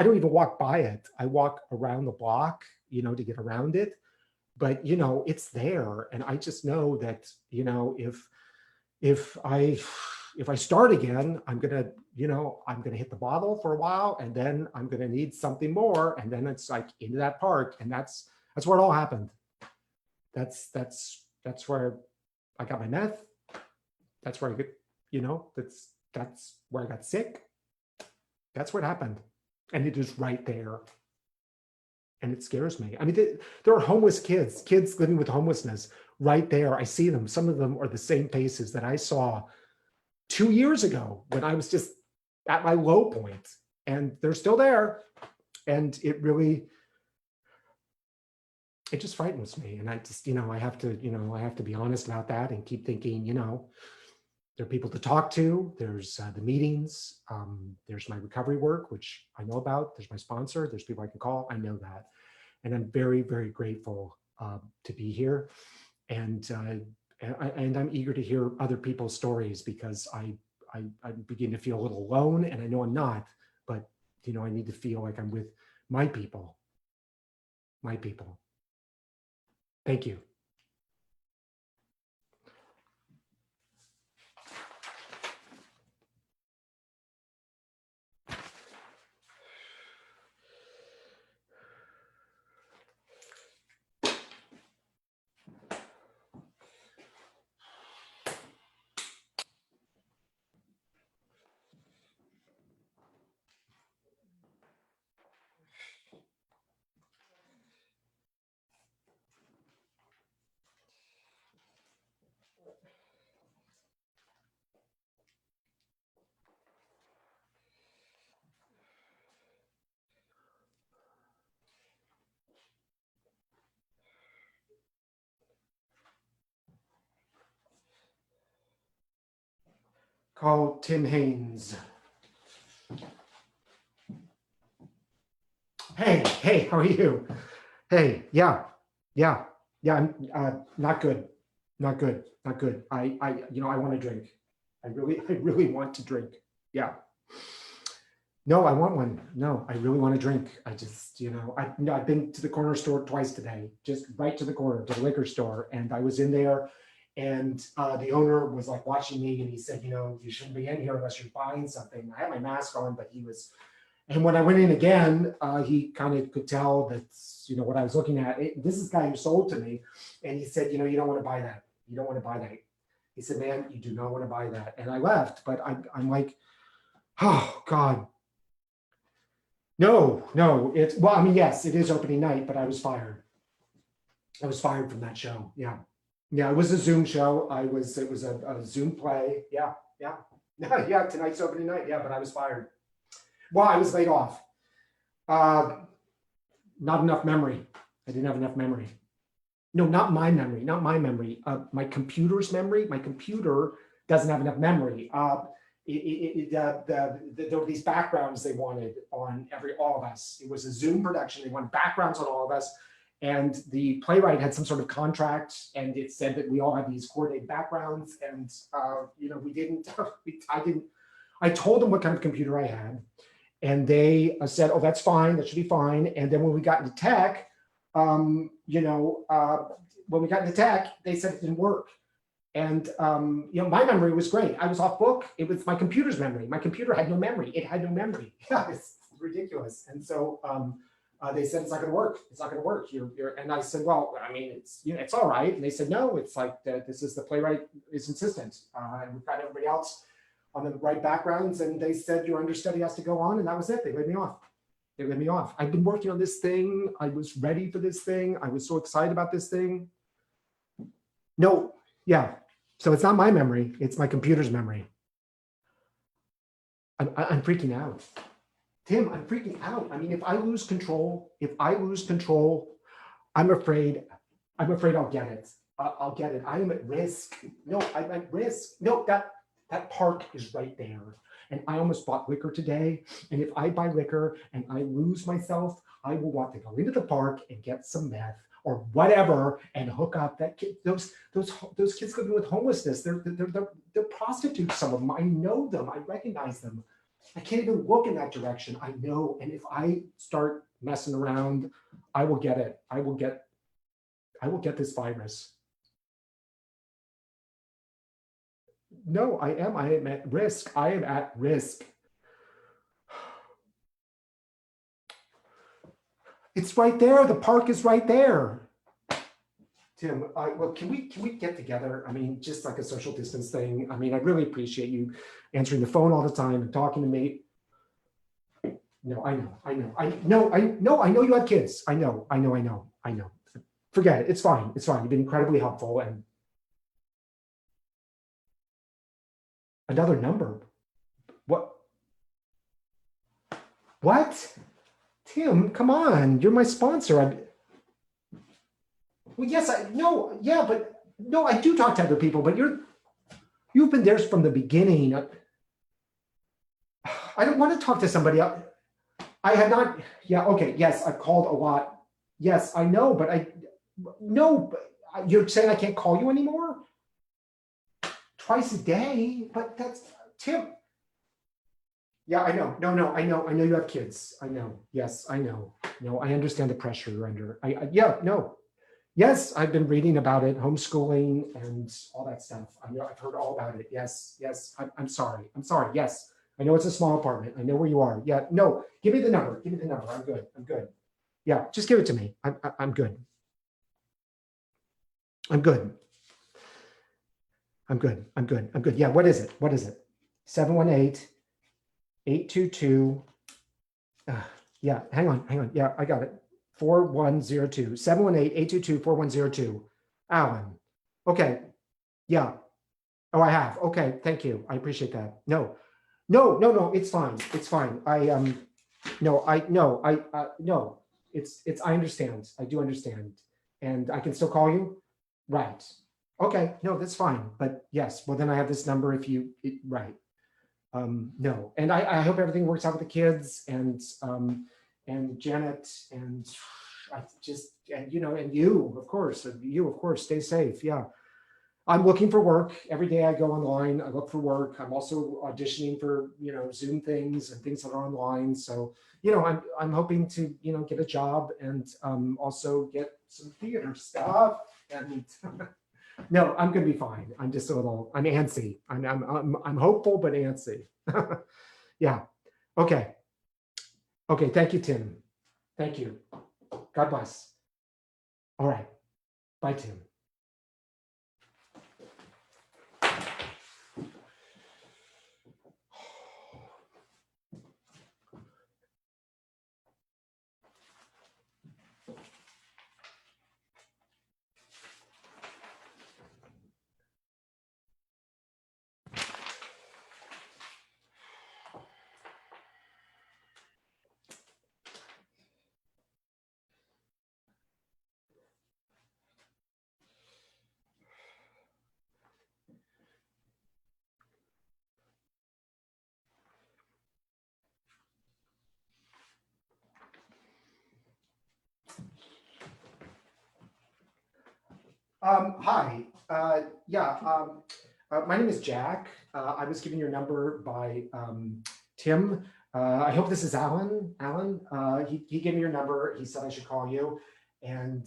don't even walk by it. I walk around the block, to get around it. But, it's there. And I just know that, if I start again, I'm going to hit the bottle for a while, and then I'm going to need something more. And then it's like into that park. And that's where it all happened. That's where I got my meth. That's where I get, that's where I got sick. That's what happened. And it is right there. And it scares me. I mean, there are homeless kids living with homelessness right there. I see them. Some of them are the same faces that I saw 2 years ago when I was just at my low point, and they're still there. And it just frightens me. And I just, I have to be honest about that and keep thinking, there are people to talk to. There's the meetings. There's my recovery work, which I know about. There's my sponsor. There's people I can call. I know that. And I'm very, very grateful to be here. And I'm eager to hear other people's stories, because I begin to feel a little alone, and I know I'm not, but I need to feel like I'm with my people. My people. Thank you. Call Tim Haynes. Hey, how are you? Hey, yeah. I'm not good. I want to drink. I really want to drink. Yeah. No, I want one. No, I really want to drink. I just, I've been to the corner store twice today, just right to the corner, to the liquor store. And I was in there, and the owner was like watching me, and he said, you shouldn't be in here unless you're buying something. I had my mask on, but and when I went in again, he kind of could tell that, what I was looking at. This is the guy who sold to me. And he said, you don't want to buy that. You don't want to buy that. He said, man, you do not want to buy that. And I left, but I'm like, oh God. No, well, I mean, yes, it is opening night, but I was fired. I was fired from that show. Yeah. It was a Zoom show. It was a Zoom play. Yeah. Yeah, tonight's opening night. Yeah, but I was fired. Well, I was laid off. Not enough memory. I didn't have enough memory. No, not my memory. My computer's memory. My computer doesn't have enough memory. There were these backgrounds they wanted on all of us. It was a Zoom production. They wanted backgrounds on all of us. And the playwright had some sort of contract, and it said that we all had these coordinated backgrounds. And, we didn't, I told them what kind of computer I had. And they said, oh, that's fine. That should be fine. And then when we got into tech, when we got into tech, they said it didn't work. And, my memory was great. I was off book. It was my computer's memory. My computer had no memory. It had no memory. Yeah, it's ridiculous. And so they said, it's not going to work. It's not going to work. And I said, well, I mean, it's all right. And they said, no, it's like, this is the playwright is insistent. And we've got everybody else on the right backgrounds. And they said, your understudy has to go on. And that was it. They laid me off. I've been working on this thing. I was ready for this thing. I was so excited about this thing. No, yeah. So it's not my memory. It's my computer's memory. I'm freaking out. Tim, I'm freaking out. I mean, if I lose control, I'm afraid I'm afraid I'll get it. I'll get it. I am at risk. No, I'm at risk. No, that park is right there. And I almost bought liquor today. And if I buy liquor and I lose myself, I will want to go into the park and get some meth or whatever and hook up that kid. Those kids living with homelessness. They're prostitutes. Some of them. I know them. I recognize them. I can't even look in that direction. I know. And if I start messing around, I will get it. I will get this virus. No, I am at risk. I am at risk. It's right there. The park is right there. Tim, well, can we get together? I mean, just like a social distance thing. I mean, I really appreciate you answering the phone all the time and talking to me. No, I know you have kids. I know. Forget it. It's fine. You've been incredibly helpful. And another number. What? Tim, come on. You're my sponsor. Well, yes, I do talk to other people, but you've been there from the beginning. I don't want to talk to somebody else. I have not. Yeah. Okay. Yes, I've called a lot. Yes, I know, but you're saying I can't call you anymore? Twice a day? But that's Tim. Yeah, I know. No, I know you have kids. I know. Yes, I know. No, I understand the pressure you're under. Yes, I've been reading about it, homeschooling and all that stuff. I've heard all about it. Yes. I'm sorry. Yes, I know it's a small apartment. I know where you are. Yeah, no, give me the number. I'm good. Yeah, just give it to me. I'm good. Yeah, what is it? 718-822. Yeah, hang on. Yeah, I got it. 4102. 718-822-4102. Alan. Okay. Yeah. Oh, I have. Okay. Thank you. I appreciate that. No. It's fine. I understand. I do understand. And I can still call you? Right. Okay. No, that's fine. But yes, well, then I have this number right. No. And I hope everything works out with the kids and Janet and and you, of course, stay safe. Yeah. I'm looking for work. Every day I go online, I look for work. I'm also auditioning for, Zoom things and things that are online. So, I'm hoping to, get a job and also get some theater stuff. And no, I'm going to be fine. I'm just I'm antsy. I'm hopeful, but antsy. Yeah. Okay. Thank you, Tim. Thank you. God bless. All right. Bye, Tim. Hi. My name is Jack. I was given your number by Tim. I hope this is Alan. He gave me your number. He said I should call you and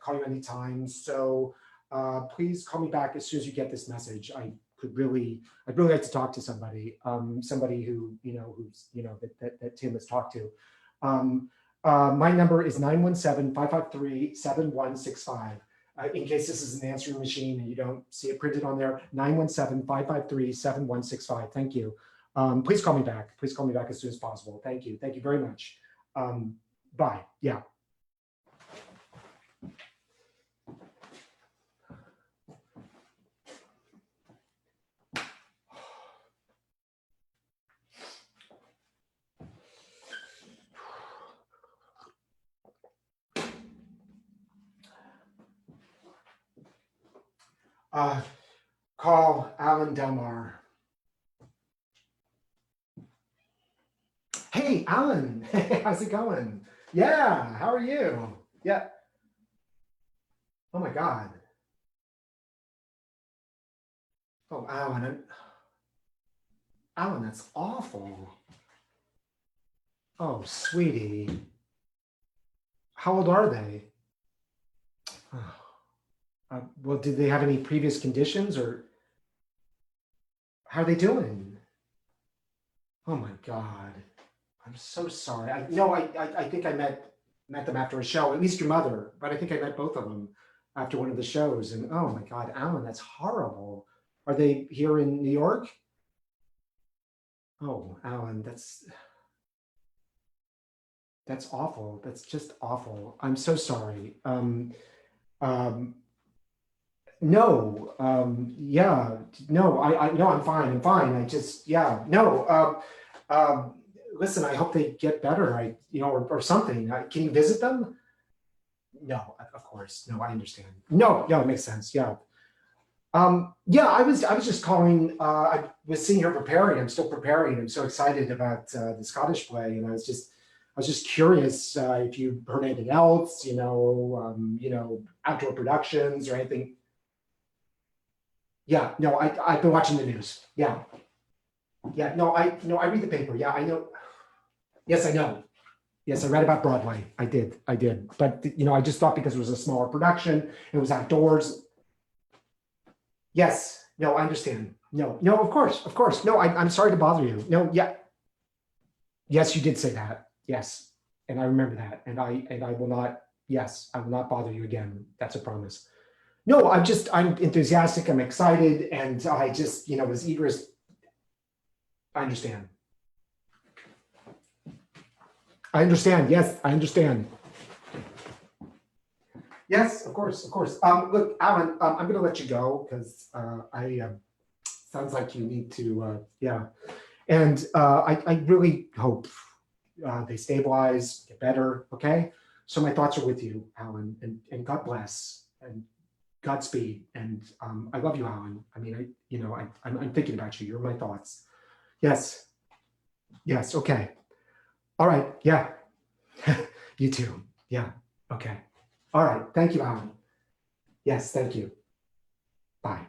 call you anytime. So please call me back as soon as you get this message. I'd really like to talk to somebody, somebody who, that Tim has talked to. My number is 917-553-7165. In case this is an answering machine and you don't see it printed on there, 917-553-7165. Thank you. Please call me back. Please call me back as soon as possible. Thank you. Thank you very much. Bye. Yeah. Uh, call Alan Delmar. Hey, Alan. How's it going? Yeah, how are you? Yeah. Oh my God. Oh, Alan, that's awful. Oh, sweetie. How old are they? Well, did they have any previous conditions or how are they doing? Oh my God. I'm so sorry. I think I met them after a show, at least your mother, but I think I met both of them after one of the shows. And oh my God, Alan, that's horrible. Are they here in New York? Oh, Alan, that's awful. That's just awful. I'm so sorry. Um, no, yeah, no, no, I'm fine. I'm fine. I just, yeah, no. Listen, I hope they get better. Or something. Can you visit them? No, of course. No, I understand. No, it makes sense. Yeah. Yeah, I was just calling. I was sitting here preparing. I'm still preparing. I'm so excited about the Scottish play, and I was just curious if you heard anything else. Outdoor productions or anything. Yeah, no, I've been watching the news. Yeah, yeah, no, I read the paper. Yeah, I know. Yes, I know. Yes, I read about Broadway. I did. But I just thought because it was a smaller production, it was outdoors. Yes, no, I understand. No, no, of course. No, I'm sorry to bother you. No, yeah, yes, you did say that. Yes, and I remember that, and I will not. Yes, I will not bother you again. That's a promise. No, I'm enthusiastic. I'm excited, and I just was eager as I understand. I understand. Yes, I understand. Yes, of course, of course. Look, Alan, I'm going to let you go because I sounds like you need to. Yeah, and I really hope they stabilize, get better. Okay, so my thoughts are with you, Alan, and God bless and Godspeed. And I love you, Alan. I mean, I'm thinking about you. You're my thoughts. Yes, yes. Okay. All right. Yeah. You too. Yeah. Okay. All right. Thank you, Alan. Yes. Thank you. Bye.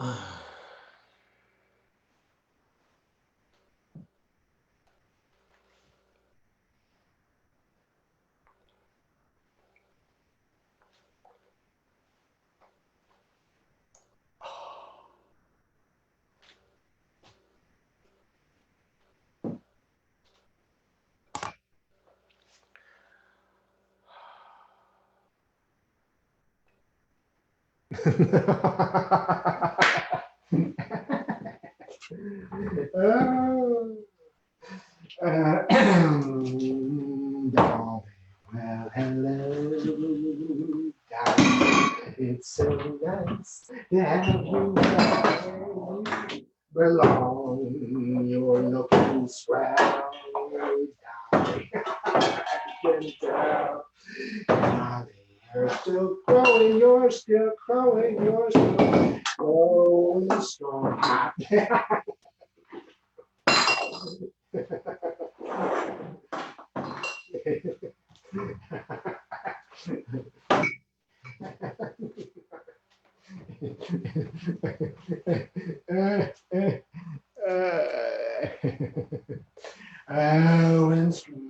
Oh. Darling, well, hello, darling. It's so nice to have you where you belong. You're looking swell, darling. I can tell. Darling, you're still growing, you're still growing, you're still growing strong. Oh, instrument,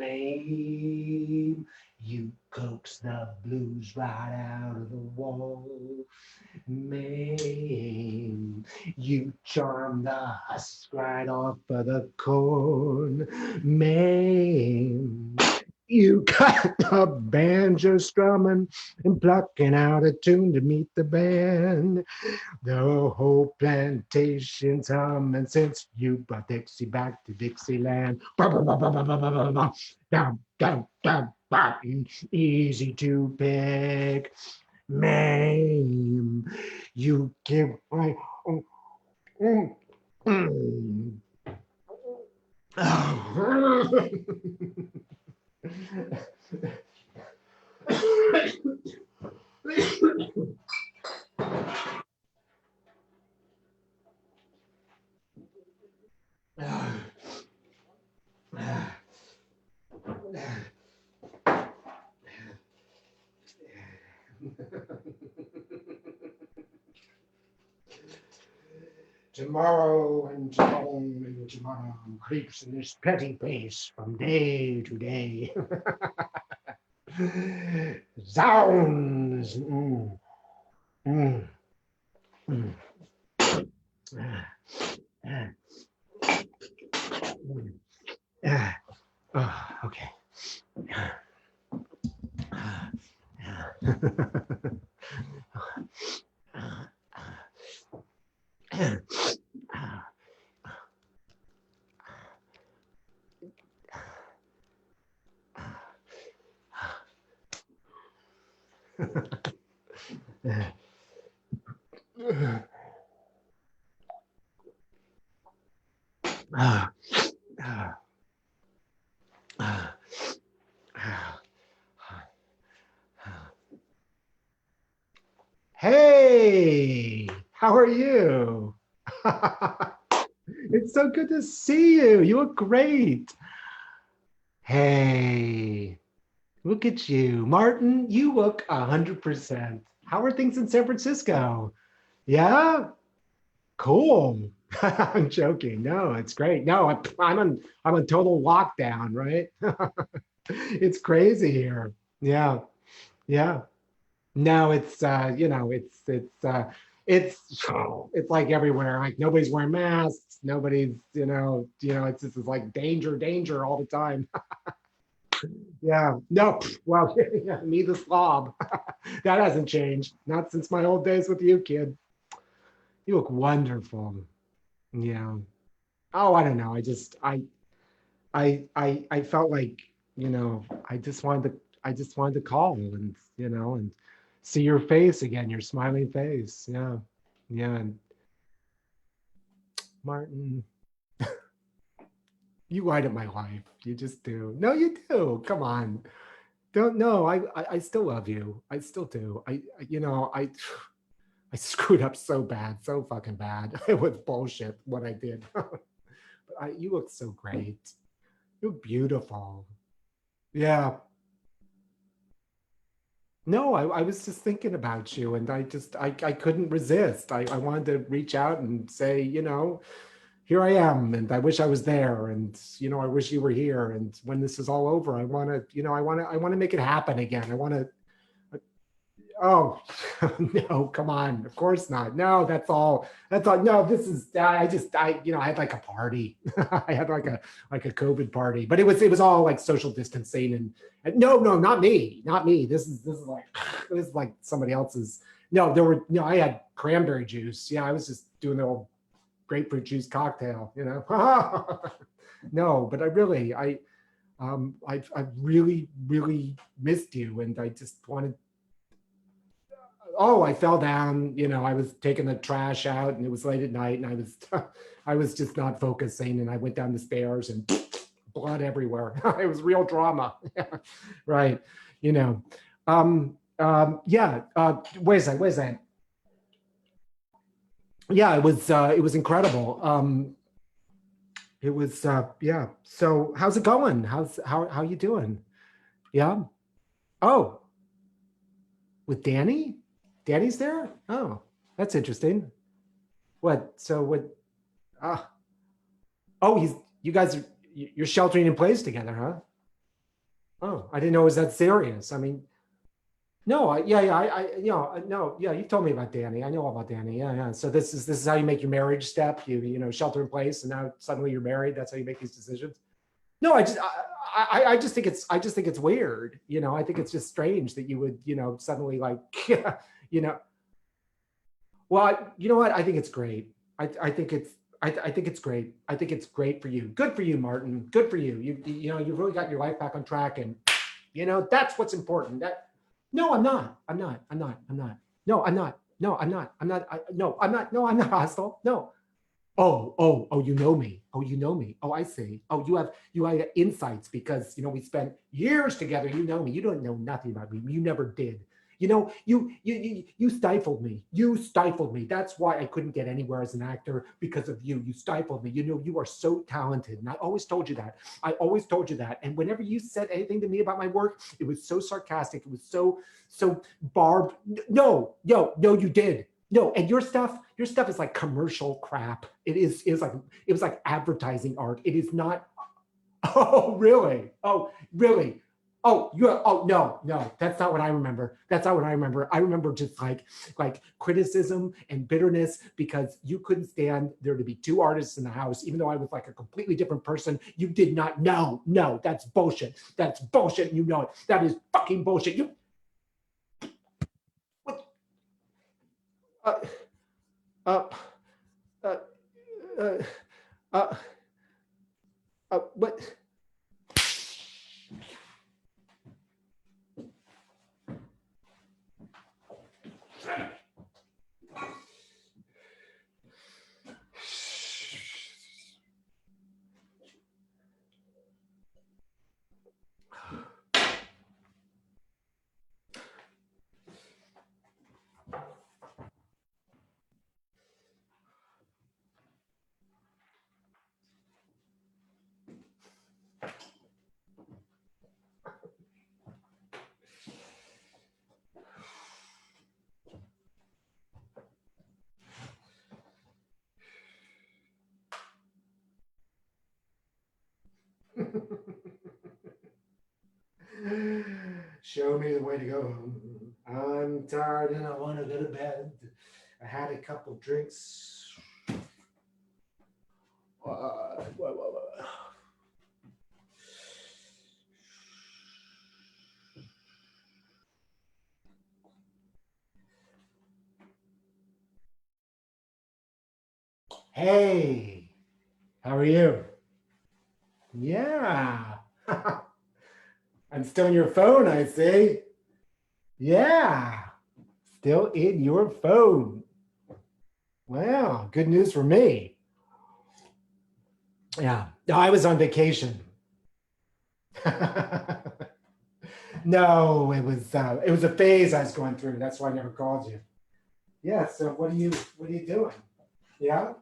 you coax the blues right out of the wall. Man, you charm the husk right off of the corn. Man, you got the banjo strumming and plucking out a tune to meet the band. The whole plantation's humming since you brought Dixie back to Dixieland. Ba, ba, ba, ba, ba, ba, ba, ba, ba. Down, down, down, down. Easy to pick. Man, you give my mm, mm. Tomorrow and tomorrow creeps in this petty pace from day to day. Zounds! Mm, mm. Okay. Hey, how are you? It's so good to see you. You look great. Hey, look at you. Martin, you look 100%. How are things in San Francisco? Yeah? Cool. I'm joking. No, it's great. No, I'm on total lockdown, right? It's crazy here. Yeah. Yeah. No, it's like everywhere. Like nobody's wearing masks. Nobody's, it's just like danger, danger all the time. Yeah. No, well, yeah, me the slob. That hasn't changed. Not since my old days with you, kid. You look wonderful. Yeah. Oh, I don't know. I felt like, I just wanted to call and see your face again, your smiling face. Yeah. Yeah. And Martin, you light up my life. You just do. No, you do. Come on. Don't know. I still love you. I still do. I screwed up so bad, so fucking bad. It was bullshit what I did. But you look so great. You're beautiful. Yeah. No, I was just thinking about you, and I couldn't resist. I wanted to reach out and say, here I am, and I wish I was there, and I wish you were here. And when this is all over, I want to, I want to make it happen again. I want to. Oh, no, come on. Of course not. No, that's all. That's all. No, this is, I had like a party. I had like a COVID party, but it was all like social distancing and no, no, not me, not me. This is like, this is like somebody else's. No, there were, no, I had cranberry juice. Yeah. I was just doing the old grapefruit juice cocktail, No, but I really, really missed you. And I just wanted, oh, I fell down, I was taking the trash out and it was late at night and I was just not focusing and I went down the stairs and blood everywhere. It was real drama. Right. You know. Yeah. Where's that? Yeah, it was incredible. It was yeah. So how's it going? How you doing? Yeah. Oh, with Danny? Danny's there? Oh, that's interesting. What? So what? Uh, oh, you guys are you're sheltering in place together, huh? Oh, I didn't know it was that serious. I mean, no, yeah, no, yeah. You told me about Danny. I know all about Danny. Yeah, yeah. So this is how you make your marriage step. You shelter in place, and now suddenly you're married. That's how you make these decisions. No, I just think it's weird. I think it's just strange that you would suddenly like you know Well, you know what? I think it's great. I think I think it's great. I think it's great for you. Good for you, Martin. Good for you. You've really got your life back on track, and that's what's important. No, I'm not. I'm not. I'm not. I'm not. No, I'm not. No, I'm not. I'm not. No, I'm not. No, I'm not hostile. No. Oh, you know me. Oh, you know me. Oh, I see. Oh, you have insights because we spent years together. You know me. You don't know nothing about me. You never did. You stifled me. You stifled me. That's why I couldn't get anywhere as an actor because of you. You stifled me. You are so talented. And I always told you that. I always told you that. And whenever you said anything to me about my work, it was so sarcastic. It was so barbed. No, you did. No, and your stuff is like commercial crap. It was like advertising art. It is not. Oh, really? Oh, really? Oh, no, that's not what I remember. That's not what I remember. I remember just like criticism and bitterness because you couldn't stand there to be two artists in the house, even though I was like a completely different person. You did not know. No, that's bullshit. That's bullshit. You know it. That is fucking bullshit. You what? Uh, uh, uh, uh, uh, what? Show me the way to go home. I'm tired and I want to go to bed. I had a couple drinks. What? Hey, how are you? Yeah. I'm still in your phone, I see. Yeah. Still in your phone. Wow, good news for me. Yeah. No, I was on vacation. No, it was a phase I was going through. That's why I never called you. Yeah. So what are you doing? Yeah.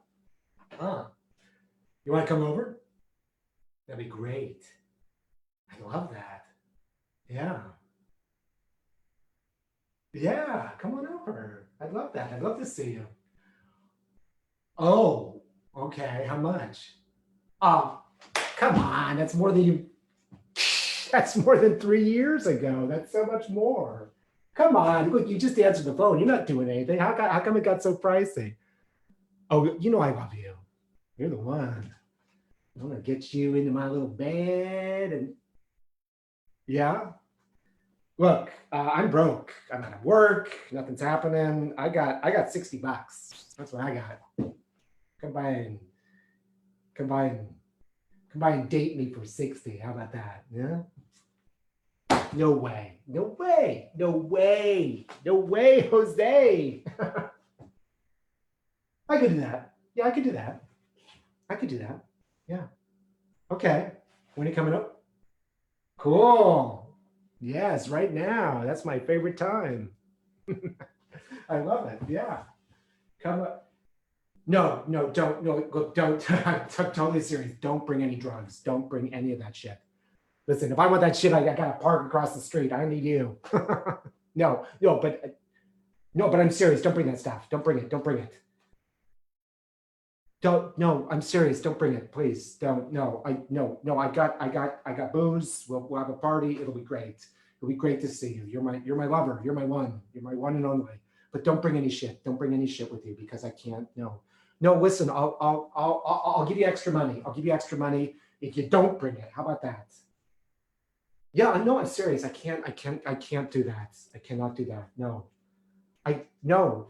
Huh. You want to come over? That'd be great. I love that. Yeah. Yeah, come on over. I'd love that. I'd love to see you. Oh, okay. How much? Oh, come on. That's more than 3 years ago. That's so much more. Come on. Look, you just answered the phone. You're not doing anything. How come it got so pricey? Oh, you know I love you. You're the one. I'm gonna get you into my little bed and yeah. Look, I'm broke. I'm out of work. Nothing's happening. I got $60. That's what I got. Come by and come by and come by and date me for 60. How about that? Yeah. No way. No way. No way. No way, Jose. I could do that. Yeah, I could do that. I could do that. Yeah. Okay. When are you coming up? Cool. Yes, right now. That's my favorite time. I love it. Yeah. Come up. No, no, don't. No, look, don't. I'm totally serious. Don't bring any drugs. Don't bring any of that shit. Listen, if I want that shit, I gotta park across the street. I don't need you. No, but I'm serious. Don't bring that stuff. Don't bring it. Don't bring it. Don't. No, I'm serious. Don't bring it, please. Don't. No, no. I got booze. We'll have a party. It'll be great. It'll be great to see you. You're my lover. You're my one. You're my one and only. But don't bring any shit. Don't bring any shit with you because I can't. No, no. Listen, I'll give you extra money. I'll give you extra money if you don't bring it. How about that? Yeah, no, I'm serious. I can't do that. I cannot do that. No. No.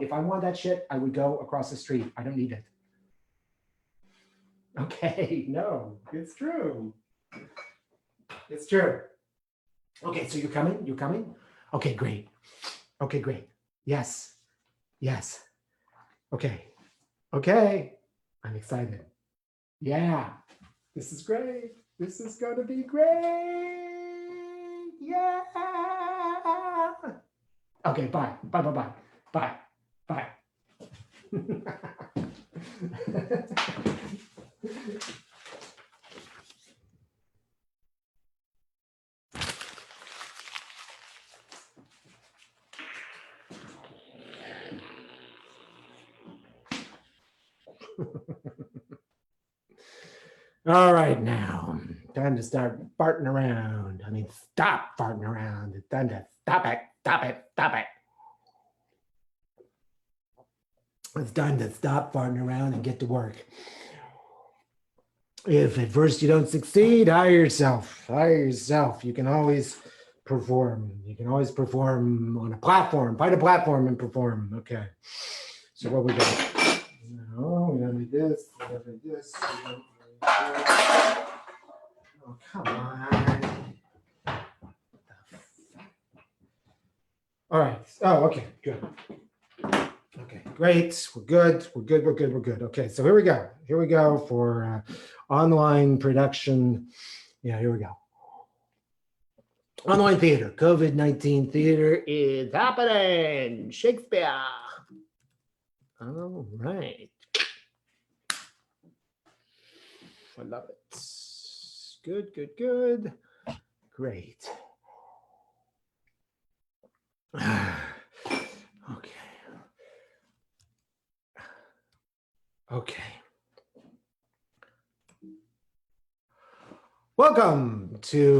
If I want that shit, I would go across the street. I don't need it. Okay, no, it's true. It's true. Okay, so you're coming? You're coming? Okay, great. Okay, great. Yes. Yes. Okay. Okay. I'm excited. Yeah. This is great. This is gonna be great. Yeah. Okay, bye. Bye, bye, bye. Bye. Bye. All right, now, time to start farting around. I mean, stop farting around. It's time to stop it, stop it, stop it. It's time to stop farting around and get to work. If at first you don't succeed, hire yourself. Hire yourself. You can always perform. You can always perform on a platform. Find a platform and perform. Okay. So what we got? No, we don't need this. We don't need this. We don't need this. Oh, come on. All right. Oh, okay. Good. Okay, great. We're good. We're good. We're good. We're good. Okay, so here we go. Here we go for online production. Yeah, here we go. Online theater. COVID-19 theater is happening. Shakespeare. All right. I love it. Good, good, good. Great. Okay. Okay. Welcome to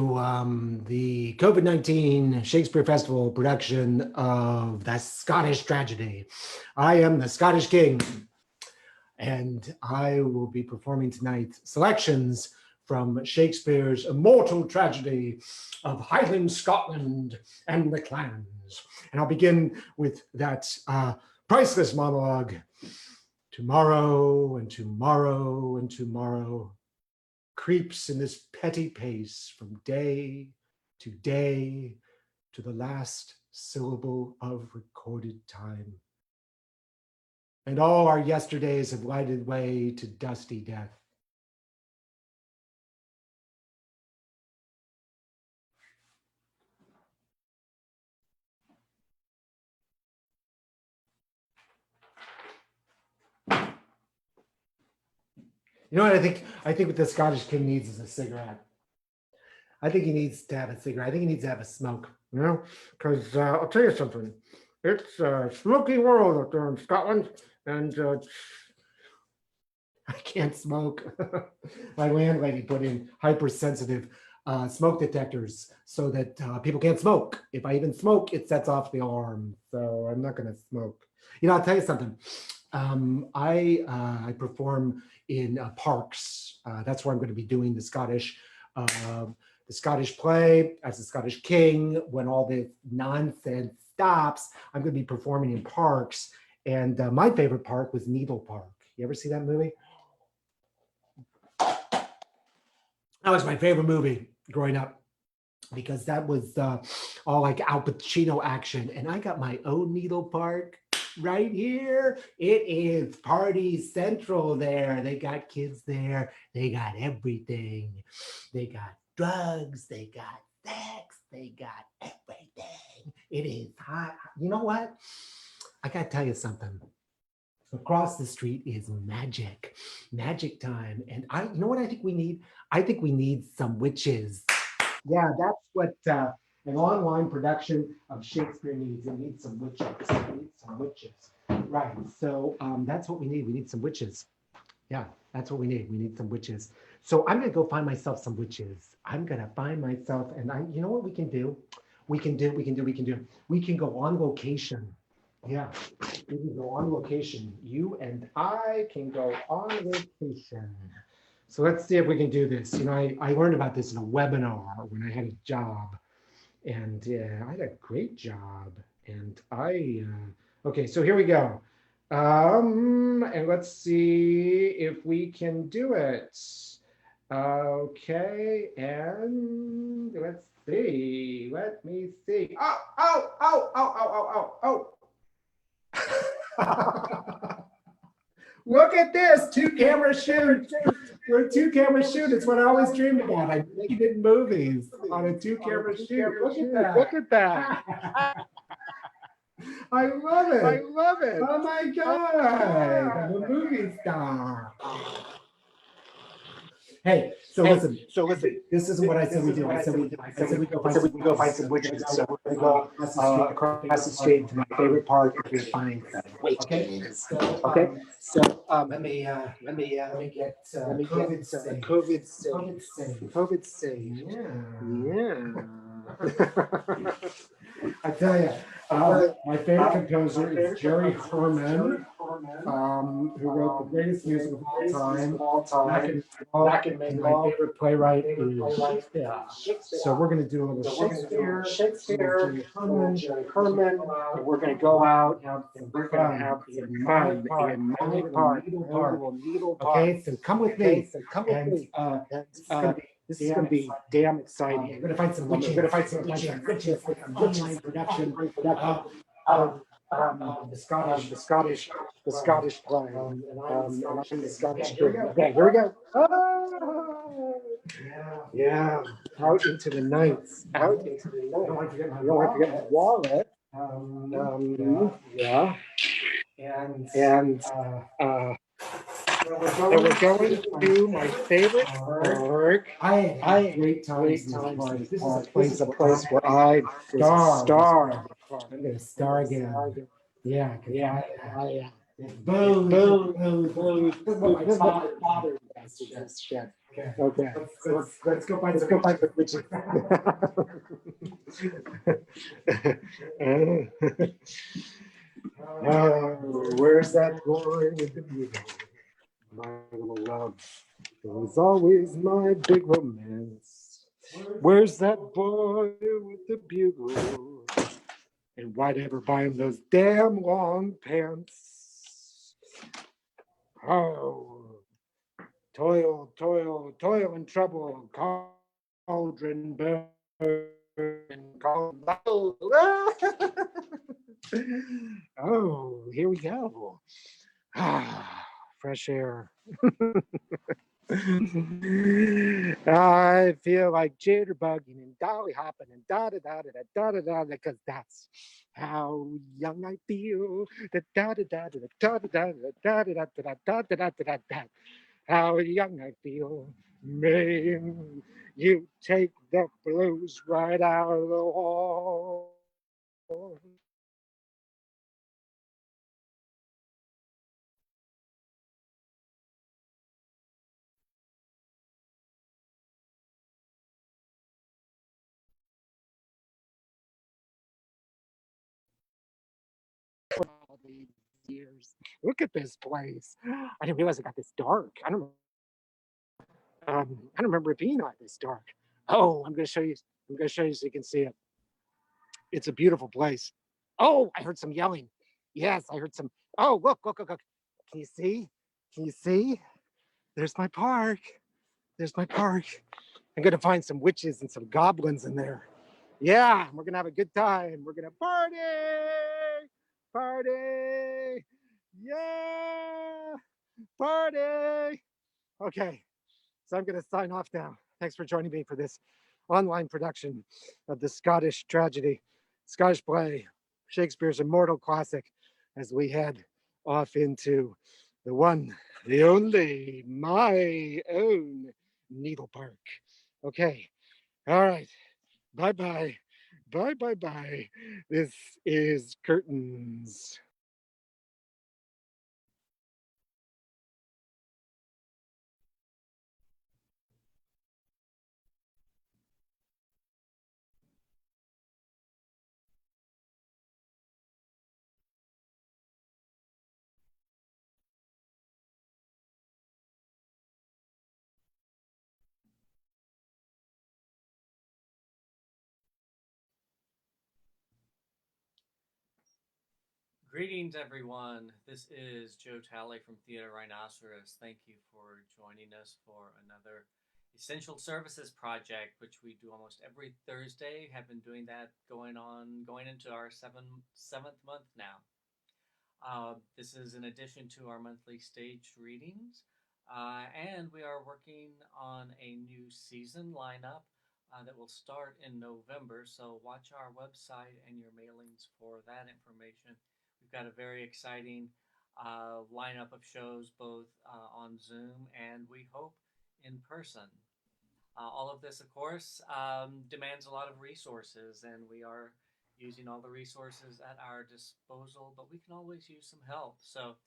the COVID-19 Shakespeare Festival production of The Scottish Tragedy. I am the Scottish King, and I will be performing tonight selections from Shakespeare's immortal tragedy of Highland Scotland and the clans. And I'll begin with that priceless monologue. Tomorrow and tomorrow and tomorrow creeps in this petty pace from day to the last syllable of recorded time. And all our yesterdays have lighted way to dusty death. You know what I think? I think what the Scottish King needs is a cigarette. I think he needs to have a cigarette. I think he needs to have a smoke. You know, because I'll tell you something. It's a smoky world up there in Scotland, and I can't smoke. My landlady put in hypersensitive smoke detectors so that people can't smoke. If I even smoke, it sets off the alarm. So I'm not going to smoke. You know, I'll tell you something. I perform in parks. That's where I'm going to be doing uh, the Scottish play as the Scottish king. When all this nonsense stops, I'm going to be performing in parks. And my favorite park was Needle Park. You ever see that movie? That was my favorite movie growing up because that was all like Al Pacino action. And I got my own Needle Park right here. It is party central there. They got kids there. They got everything. They got drugs. They got sex. They got everything. It is hot. You know what? I got to tell you something. Across the street is magic time. And you know what I think we need? I think we need some witches. Yeah, that's what an online production of Shakespeare needs. It needs some witches. It needs some witches. Right. So that's what we need. We need some witches. Yeah, that's what we need. We need some witches. So I'm gonna go find myself some witches. I'm gonna find myself, and you know what we can do? We can go on location. Yeah, we can go on location. You and I can go on location. So let's see if we can do this. You know, I learned about this in a webinar when I had a job, and I had a great job. And okay, so here we go. And let's see if we can do it. Okay, and let's see. Let me see. Oh. Look at this, two camera shoot. We're two camera shoot. It's what I always dreamed about. I'm making it in movies on a two camera shoot. Look at that. Look at that. I love it. I love it. Oh my God. I'm a movie star. Hey, so listen. This isn't what I said we do. I said we go find some witches. So we're gonna go across the street to my favorite park and we're gonna find some witches. Okay. So let me get COVID safe. Yeah. I tell you, my favorite composer is Jerry Herman, who wrote the greatest music of all time. And my favorite playwright is Shakespeare. So we're going to do a little Shakespeare, Jerry Herman, and we're going to go out and we're going to have some fun in my park. Okay, so come with me. This is going to be damn exciting. We're going to find some witches. We're going to find some witches for some online production. The Scottish play. And I'm the Scottish king. Okay, here we go. Yeah. Out into the night. Out into the night. You don't have to get my wallet. Yeah. And we're going to my favorite park. I had great times in this park. This is a place where I star. I'm gonna star again. Yeah. Boom. This is what my father suggests. Okay. Let's go find the witches. Where's that boy with the bugle? My little love was always my big romance. Where's that boy with the bugle? And why'd I ever buy him those damn long pants? Oh, toil and trouble, cauldron burn and cauldron. Oh, here we go. Fresh air. I feel like jitterbugging and dolly hopping and da because that's how young I feel. How young I feel. Maine, you take the blues right out of the wall. All these years. Look at this place. I didn't realize it got this dark. I don't remember it being like this dark. Oh, I'm going to show you. I'm going to show you so you can see it. It's a beautiful place. Oh, I heard some yelling. Yes, I heard some. Oh, look, look, look, look. Can you see? Can you see? There's my park. There's my park. I'm going to find some witches and some goblins in there. Yeah, we're going to have a good time. We're going to party. Party. Yeah. Party. Okay. So I'm going to sign off now. Thanks for joining me for this online production of the Scottish tragedy, Scottish play, Shakespeare's immortal classic, as we head off into the one, the only, my own Needle Park. Okay. All right. Bye bye. Bye bye bye. This is Curtains. Greetings, everyone. This is Joe Talley from Theater Rhinoceros. Thank you for joining us for another essential services project, which we do almost every Thursday. Have been doing that going into our seventh month now. This is in addition to our monthly stage readings, and we are working on a new season lineup that will start in November. So watch our website and your mailings for that information. We've got a very exciting lineup of shows both on Zoom and we hope in person. All of this, of course, demands a lot of resources, and we are using all the resources at our disposal, but we can always use some help. So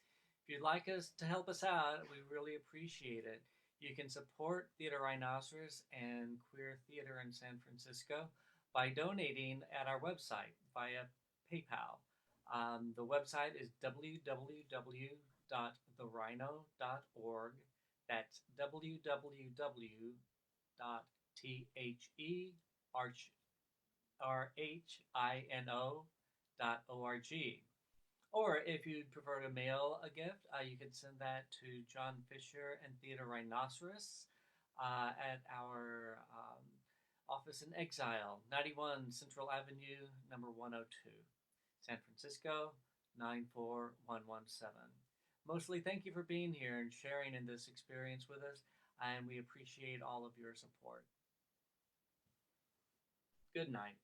if you'd like us to help us out, we really appreciate it. You can support Theater Rhinoceros and queer theater in San Francisco by donating at our website via PayPal. The website is www.therhino.org. That's www dot THERHINO dot org. Or if you'd prefer to mail a gift, you can send that to John Fisher and Theater Rhinoceros at our office in Exile, 91 Central Avenue, number 102, San Francisco, 94117. Mostly thank you for being here and sharing in this experience with us, and we appreciate all of your support. Good night.